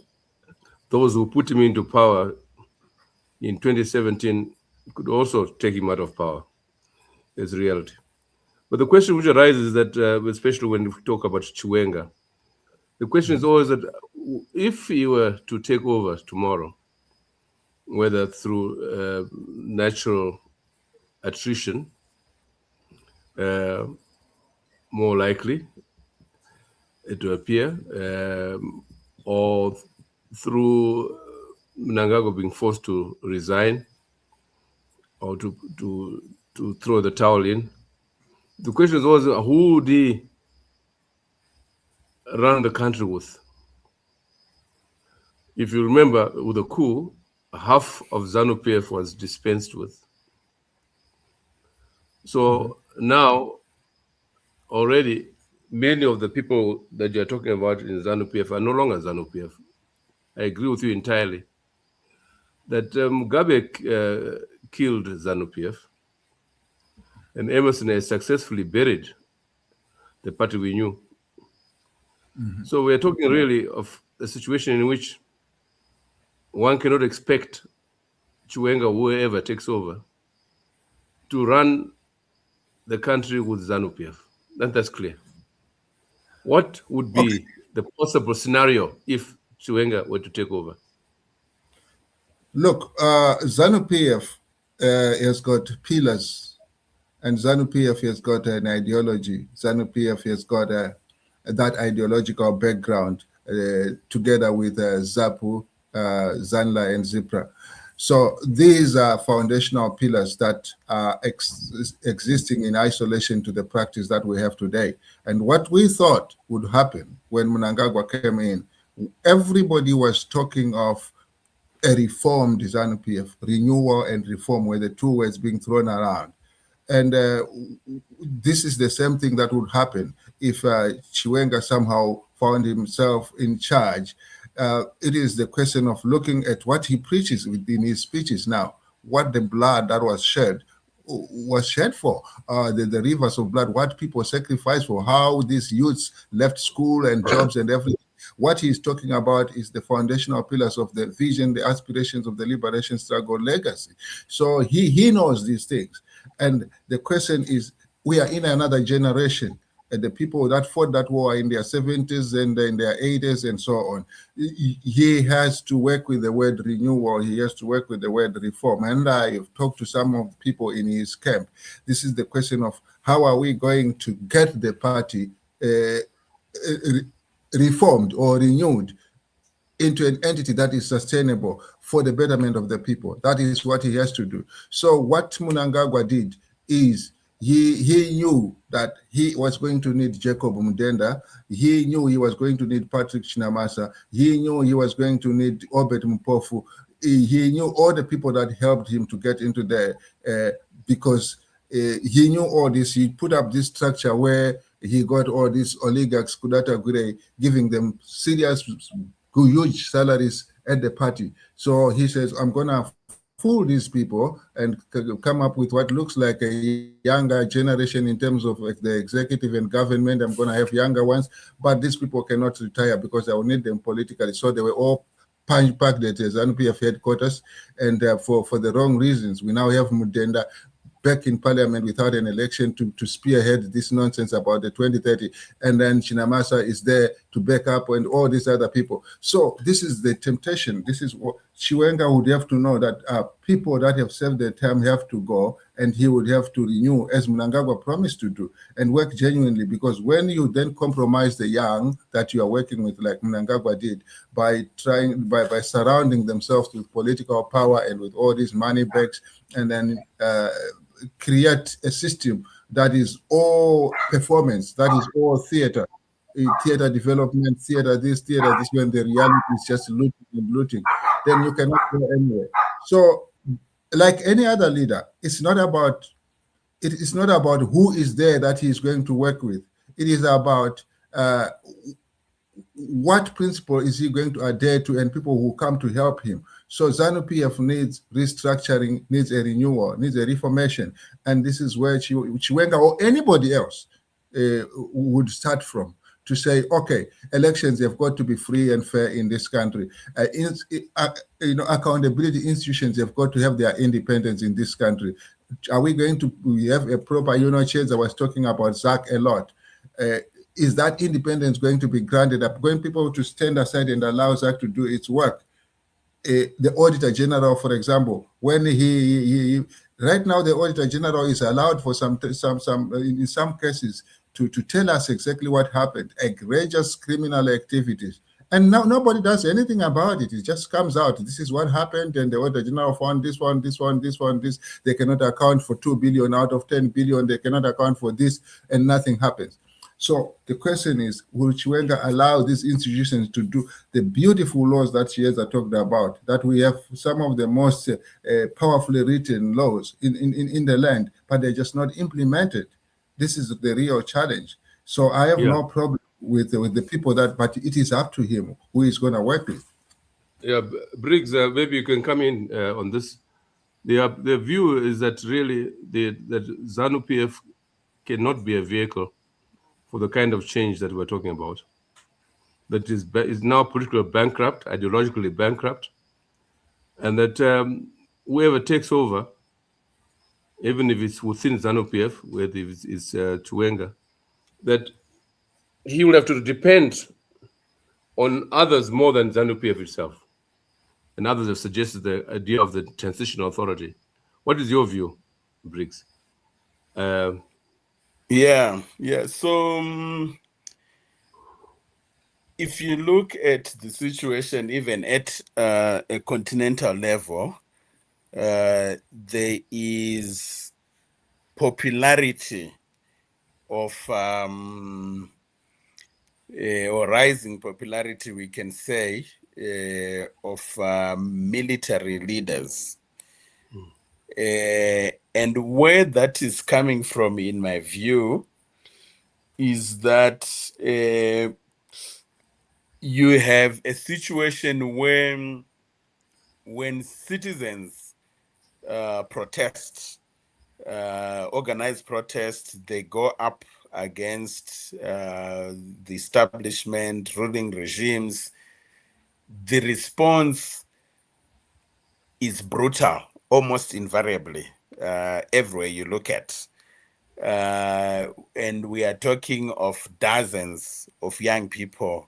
those who put him into power in 2017 could also take him out of power is reality. But the question which arises is that, especially when we talk about Chiwenga, the question is always that if he were to take over tomorrow, whether through natural attrition, more likely it to appear, or through Mnangagwa being forced to resign or to throw the towel in. The question is always, who would he run the country with? If you remember, with the coup, half of ZANU-PF was dispensed with. So now already many of the people that you're talking about in ZANU-PF are no longer ZANU-PF. I agree with you entirely that Mugabe killed ZANU-PF, and Emerson has successfully buried the party we knew. So we're talking really of a situation in which one cannot expect Chiwenga, whoever takes over, to run the country with ZANU-PF. That's clear. What would be the possible scenario if Chiwenga were to take over? Look, ZANU-PF has got pillars, and ZANU-PF has got an ideology. ZANU-PF has got that ideological background together with ZAPU, ZANLA, and ZIPRA. So these are foundational pillars that are existing in isolation to the practice that we have today. And what we thought would happen when Mnangagwa came in, everybody was talking of a reformed ZANU-PF, renewal and reform were the two words being thrown around. And this is the same thing that would happen if Chiwenga somehow found himself in charge. It is the question of looking at what he preaches within his speeches now, what the blood that was shed for, the rivers of blood, what people sacrificed for, how these youths left school and jobs and everything. What he's talking about is the foundational pillars of the vision, the aspirations of the liberation struggle legacy. So he knows these things. And the question is, we are in another generation. And the people that fought that war are in their 70s and in their 80s and so on. He has to work with the word renewal. He has to work with the word reform. And I've talked to some of the people in his camp. This is the question of how are we going to get the party reformed or renewed into an entity that is sustainable for the betterment of the people. That is what he has to do. So what Mnangagwa did is he knew that he was going to need Jacob Mudenda. He knew he was going to need Patrick Chinamasa. He knew he was going to need Obed Mpofu. He knew all the people that helped him to get into there because he knew all this. He put up this structure where he got all these oligarchs, Kudata Gure, giving them serious, huge salaries at the party. So he says, I'm going to fool these people and come up with what looks like a younger generation in terms of the executive and government. I'm going to have younger ones, but these people cannot retire because I will need them politically. So they were all packed at the ZANU-PF headquarters, and for the wrong reasons. We now have Mudenda back in parliament without an election to spearhead this nonsense about the 2030, and then Chinamasa is there to back up and all these other people. So this is the temptation. This is what Chiwenga would have to know, that people that have served their term have to go, and he would have to renew, as Mnangagwa promised to do, and work genuinely, because when you then compromise the young that you are working with, like Mnangagwa did, by surrounding themselves with political power and with all these money bags, and then create a system that is all performance, that is all theater development, theater this, when the reality is just looting and looting, then you cannot go anywhere. So, like any other leader, it's not about who is there that he is going to work with. It is about what principle is he going to adhere to, and people who come to help him. So ZANU-PF needs restructuring, needs a renewal, needs a reformation. And this is where Chiwenga or anybody else would start from, to say, okay, elections have got to be free and fair in this country. Accountability institutions have got to have their independence in this country. Are we going to have a proper change? I was talking about ZAC a lot. Is that independence going to be granted up? Going people to stand aside and allow ZAC to do its work? The Auditor General, for example, when he right now the Auditor General is allowed for in some cases to tell us exactly what happened, egregious criminal activities, and now nobody does anything about it. It just comes out. This is what happened, and the Auditor General found this. They cannot account for 2 billion out of 10 billion. They cannot account for this, and nothing happens. So the question is, will Chiwenga allow these institutions to do the beautiful laws that she has talked about, that we have some of the most powerfully written laws in the land, but they're just not implemented? This is the real challenge. So I have no problem with the people but it is up to him who is going to work with. Yeah, Briggs, maybe you can come in on this. The view is that really that ZANU-PF cannot be a vehicle for the kind of change that we're talking about. That is now politically bankrupt, ideologically bankrupt, and that whoever takes over, even if it's within ZANU-PF, whether it's Chiwenga, that he will have to depend on others more than ZANU-PF itself. And others have suggested the idea of the transitional authority. What is your view, Briggs? Yeah. So if you look at the situation, even at a continental level, there is popularity of or rising popularity, we can say, of military leaders. And where that is coming from, in my view, is that you have a situation when citizens protest, organized protest, they go up against the establishment, ruling regimes. The response is brutal, almost invariably, everywhere you look at. And we are talking of dozens of young people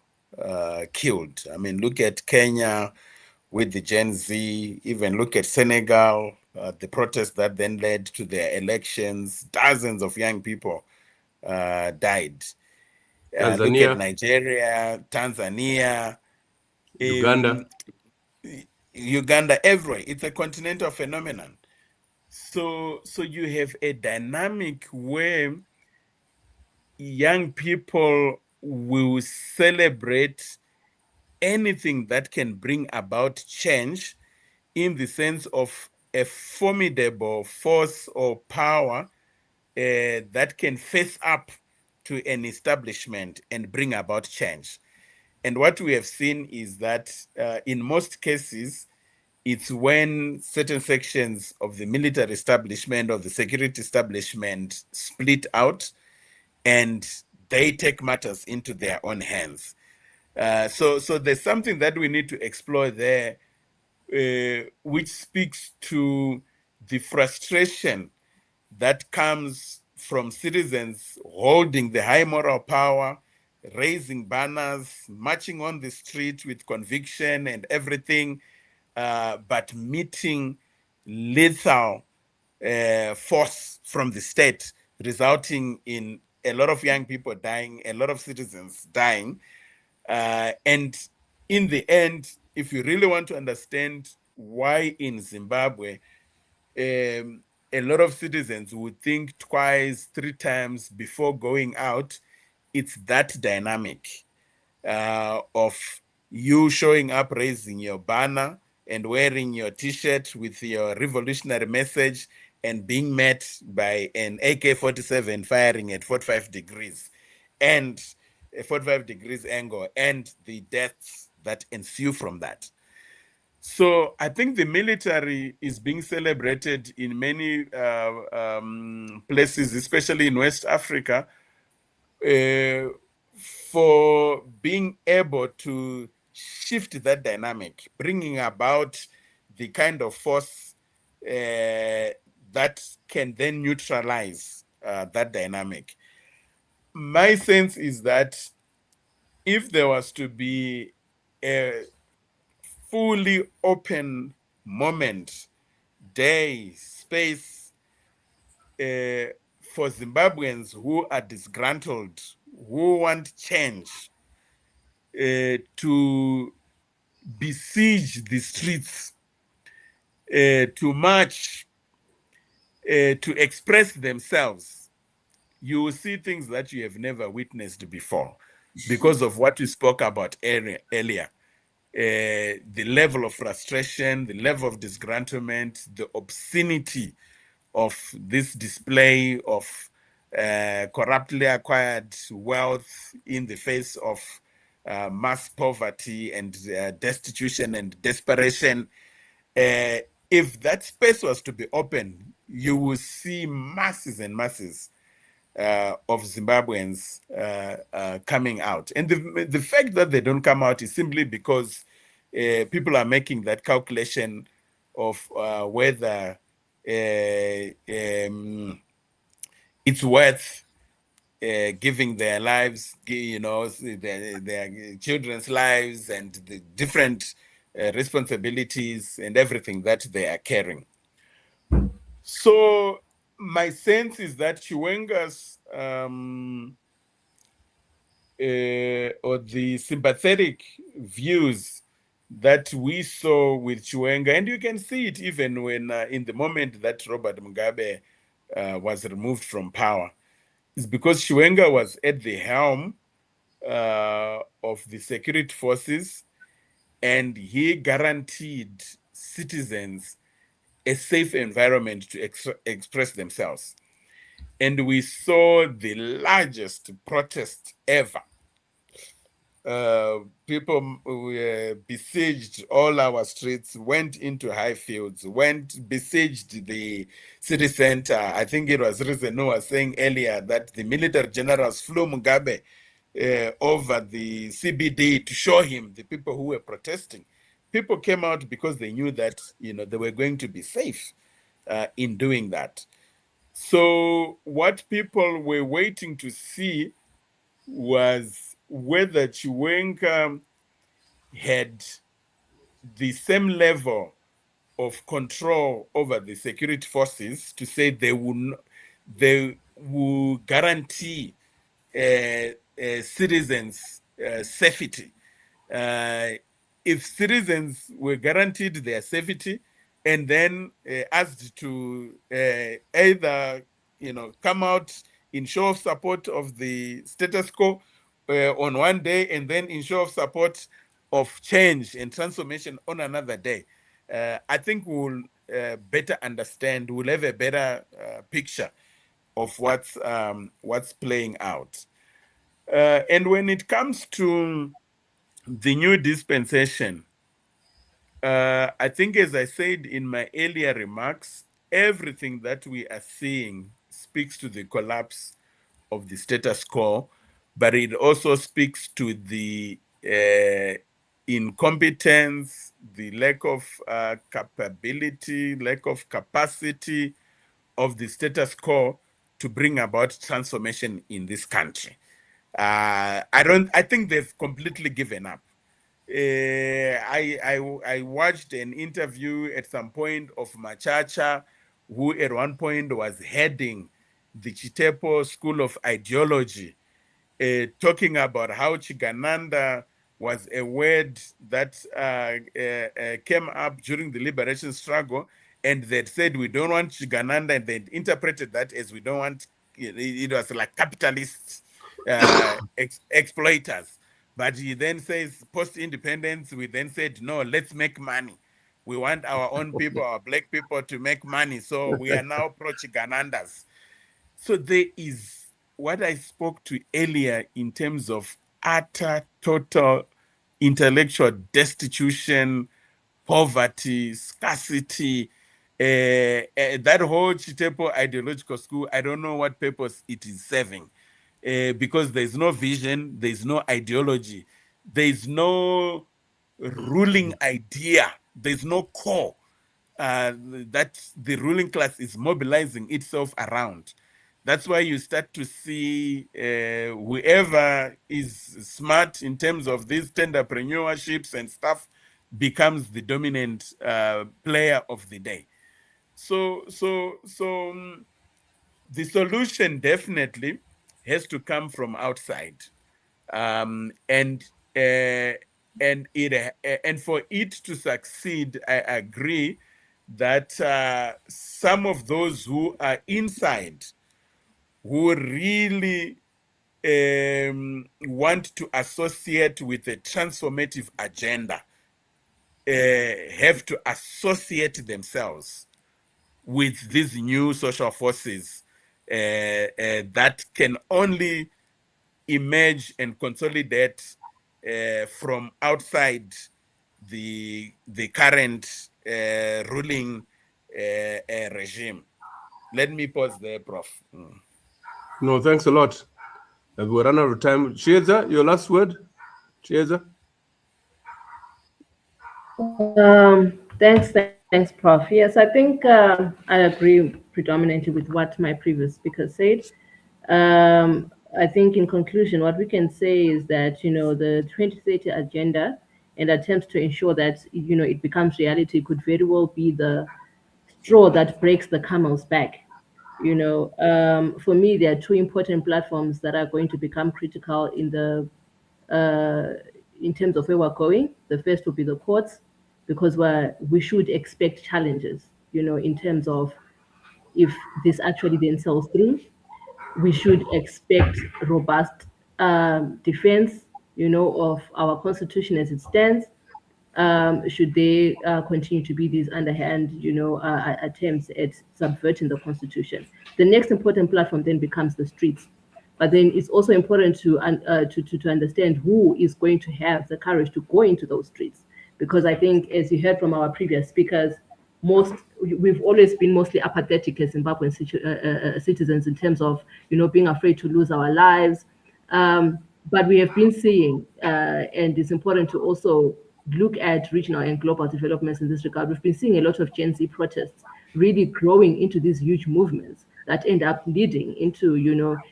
killed. I mean, look at Kenya with the Gen Z, even look at Senegal, the protests that then led to their elections. Dozens of young people died. Look at Nigeria, Tanzania, Uganda, everywhere. It's a continental phenomenon. So you have a dynamic where young people will celebrate anything that can bring about change, in the sense of a formidable force or power that can face up to an establishment and bring about change. And what we have seen is that in most cases, it's when certain sections of the military establishment or the security establishment split out and they take matters into their own hands. So there's something that we need to explore there, which speaks to the frustration that comes from citizens holding the high moral power, raising banners, marching on the street with conviction and everything, but meeting lethal force from the state, resulting in a lot of young people dying, a lot of citizens dying. And in the end, if you really want to understand why in Zimbabwe, a lot of citizens would think twice, 3 times before going out, it's that dynamic of you showing up, raising your banner and wearing your T-shirt with your revolutionary message and being met by an AK-47 firing at 45 degrees and a 45 degrees angle, and the deaths that ensue from that. So I think the military is being celebrated in many places, especially in West Africa, for being able to shift that dynamic, bringing about the kind of force that can then neutralize that dynamic. My sense is that if there was to be a fully open moment, day, space for Zimbabweans who are disgruntled, who want change, to besiege the streets, to march, to express themselves, you will see things that you have never witnessed before because of what we spoke about earlier. The level of frustration, the level of disgruntlement, the obscenity of this display of corruptly acquired wealth in the face of mass poverty and destitution and desperation. If that space was to be open, you will see masses and masses of Zimbabweans coming out. And the fact that they don't come out is simply because people are making that calculation of whether it's worth giving their lives, their children's lives and the different responsibilities and everything that they are carrying. So my sense is that Chiwenga's or the sympathetic views that we saw with Chiwenga, and you can see it even when in the moment that Robert Mugabe was removed from power, is because Chiwenga was at the helm of the security forces, and he guaranteed citizens a safe environment to express themselves. And we saw the largest protest ever. People besieged all our streets, went into Highfields, besieged the city center. I think it was Rizeno was saying earlier that the military generals flew Mugabe over the CBD to show him the people who were protesting. People came out because they knew that they were going to be safe in doing that. So what people were waiting to see was whether Chiwenga had the same level of control over the security forces to say they will guarantee citizens' safety. If citizens were guaranteed their safety and then asked to either come out in show of support of the status quo on one day and then in show of support of change and transformation on another day, I think we'll better understand, we'll have a better picture of what's playing out. And when it comes to the new dispensation, I think, as I said in my earlier remarks, everything that we are seeing speaks to the collapse of the status quo, but it also speaks to the incompetence, the lack of capability, lack of capacity of the status quo to bring about transformation in this country. I think they've completely given up. I watched an interview at some point of Machacha, who at one point was heading the Chitepo School of Ideology, talking about how Chigananda was a word that came up during the liberation struggle, and they said we don't want Chigananda, and they interpreted that as we don't want, it was like capitalists, exploiters. But he then says post-independence, we then said, no, let's make money. We want our own people, our black people to make money. So we are now pro-Chiganandas. So there is what I spoke to earlier in terms of utter, total intellectual destitution, poverty, scarcity. That whole Chitepo ideological school, I don't know what purpose it is serving, because there's no vision, there's no ideology, there's no ruling idea, there's no core that the ruling class is mobilizing itself around. That's why you start to see whoever is smart in terms of these tenderpreneurships and stuff becomes the dominant player of the day. So the solution definitely has to come from outside, and for it to succeed, I agree that some of those who are inside who really want to associate with a transformative agenda have to associate themselves with these new social forces that can only emerge and consolidate from outside the current ruling regime. Let me pause there, Prof. No, thanks a lot. We run out of time. Chieza, your last word? Chieza? Thanks, Prof. Yes, I think I agree predominantly with what my previous speaker said. I think in conclusion, what we can say is that, the 2030 agenda and attempts to ensure that, it becomes reality could very well be the straw that breaks the camel's back. For me, there are two important platforms that are going to become critical in terms of where we're going. The first will be the courts, because we should expect challenges, in terms of if this actually then sells through. We should expect robust defense, of our constitution as it stands. Should they continue to be these underhand, attempts at subverting the constitution. The next important platform then becomes the streets. But then it's also important to understand who is going to have the courage to go into those streets, because I think, as you heard from our previous speakers, we've always been mostly apathetic as Zimbabwean citizens in terms of being afraid to lose our lives. But we have been seeing, and it's important to also look at regional and global developments in this regard. We've been seeing a lot of Gen Z protests really growing into these huge movements that end up leading into,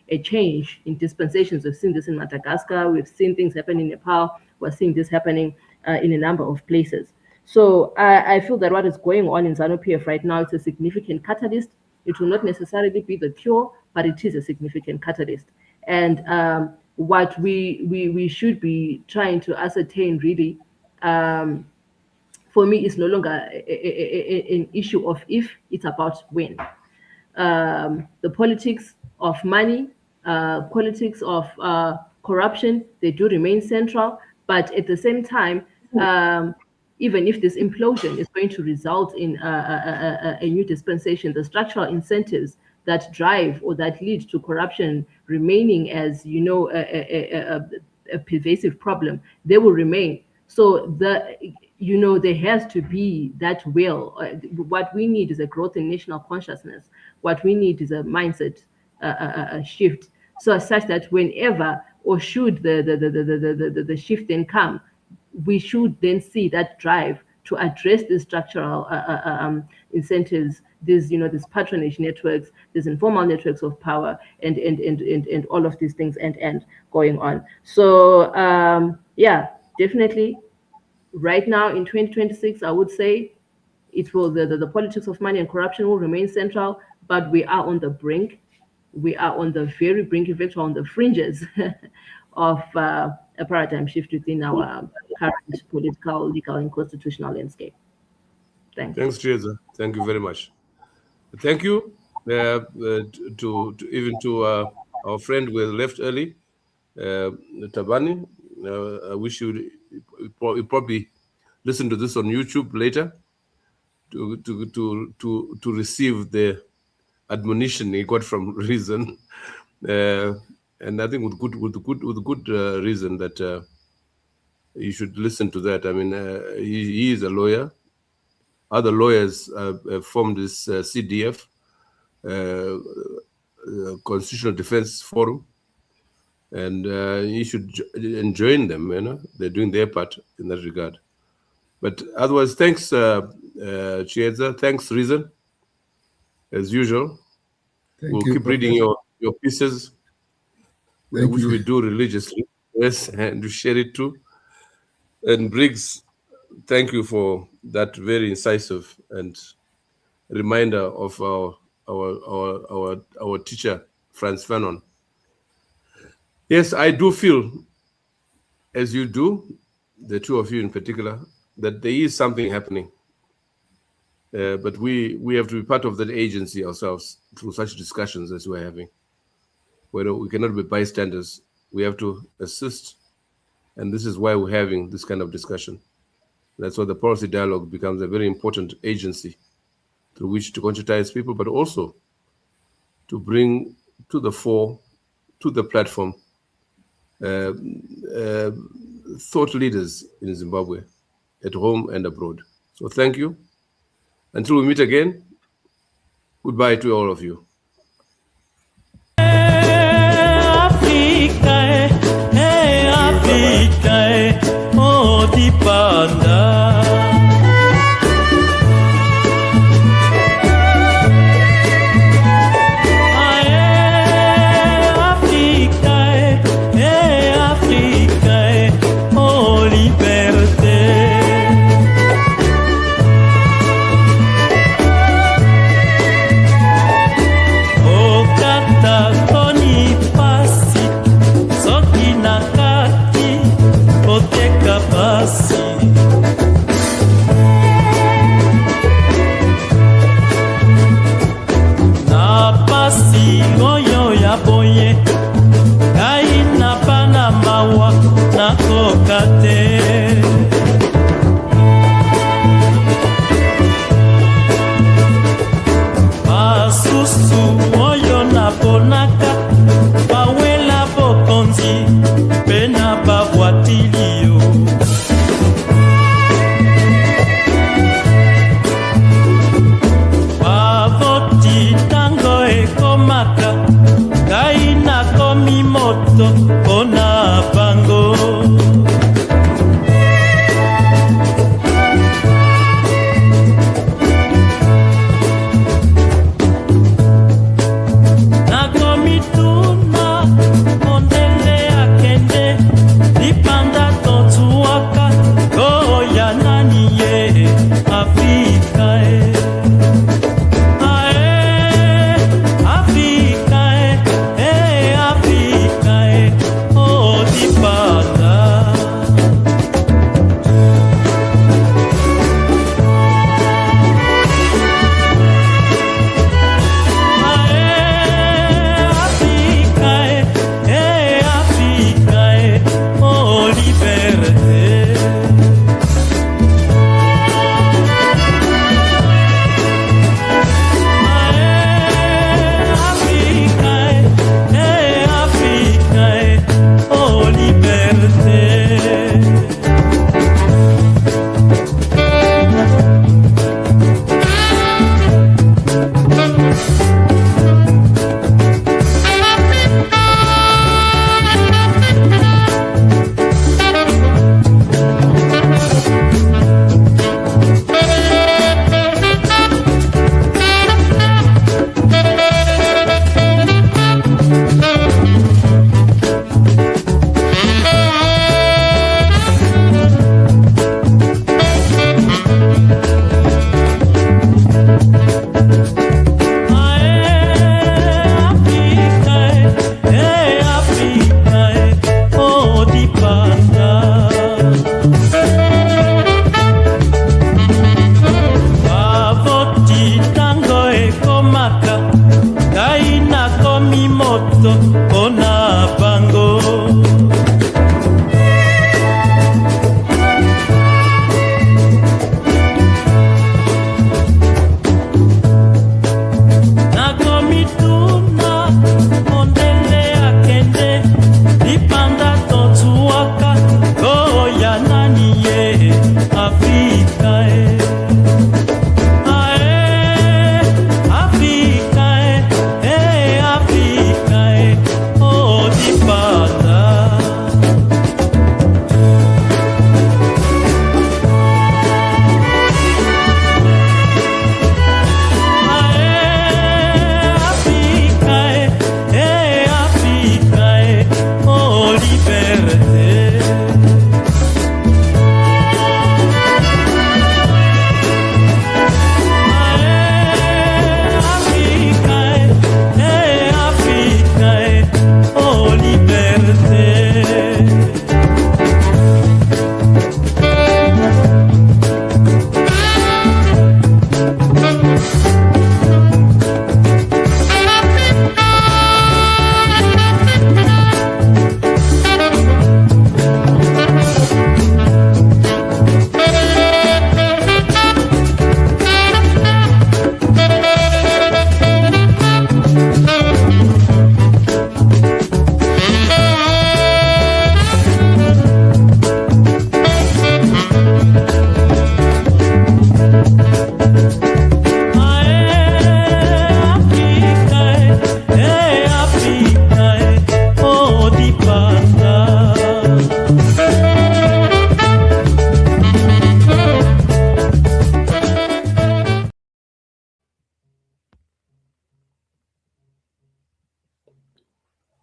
a change in dispensations. We've seen this in Madagascar. We've seen things happen in Nepal. We're seeing this happening in a number of places. So I feel that what is going on in ZANU-PF right now is a significant catalyst. It will not necessarily be the cure, but it is a significant catalyst. And what we should be trying to ascertain really, for me, is no longer an issue of if, it's about when. The politics of money, politics of corruption, they do remain central. But at the same time, even if this implosion is going to result in a new dispensation, the structural incentives that drive or that lead to corruption remaining as, a pervasive problem, they will remain. So there has to be that will. What we need is a growth in national consciousness. What we need is a mindset shift, so such that whenever or should the shift then come, we should then see that drive to address these structural incentives, these patronage networks, these informal networks of power, and all of these things and going on. So yeah, definitely. Right now in 2026, I would say it will the politics of money and corruption will remain central, but we are on the brink. We are on the very brink, in fact, on the fringes of a paradigm shift within our current political, legal, and constitutional landscape. Thanks. Thanks, Chieza. Thank you very much. Thank you to our friend who left early, Tabani. I wish you probably listen to this on YouTube later to receive the admonition he got from Reason, and I think with good reason that you should listen to that. I mean, he is a lawyer. Other lawyers formed this CDF, Constitutional Defense Forum, and you should join them. They're doing their part in that regard. But otherwise, thanks, Chieza. Thanks, Reason. As usual, we'll keep reading your pieces, which we do religiously. Yes, and to share it too. And Briggs, thank you for that very incisive and reminder of our teacher, Franz Fanon. Yes, I do feel, as you do, the two of you in particular, that there is something happening. But we have to be part of that agency ourselves through such discussions as we're having. where we cannot be bystanders. We have to assist. And this is why we're having this kind of discussion. That's why the policy dialogue becomes a very important agency through which to conscientize people, but also to bring to the fore, to the platform, thought leaders in Zimbabwe, at home and abroad. So thank you. Until we meet again, goodbye to all of you. Ona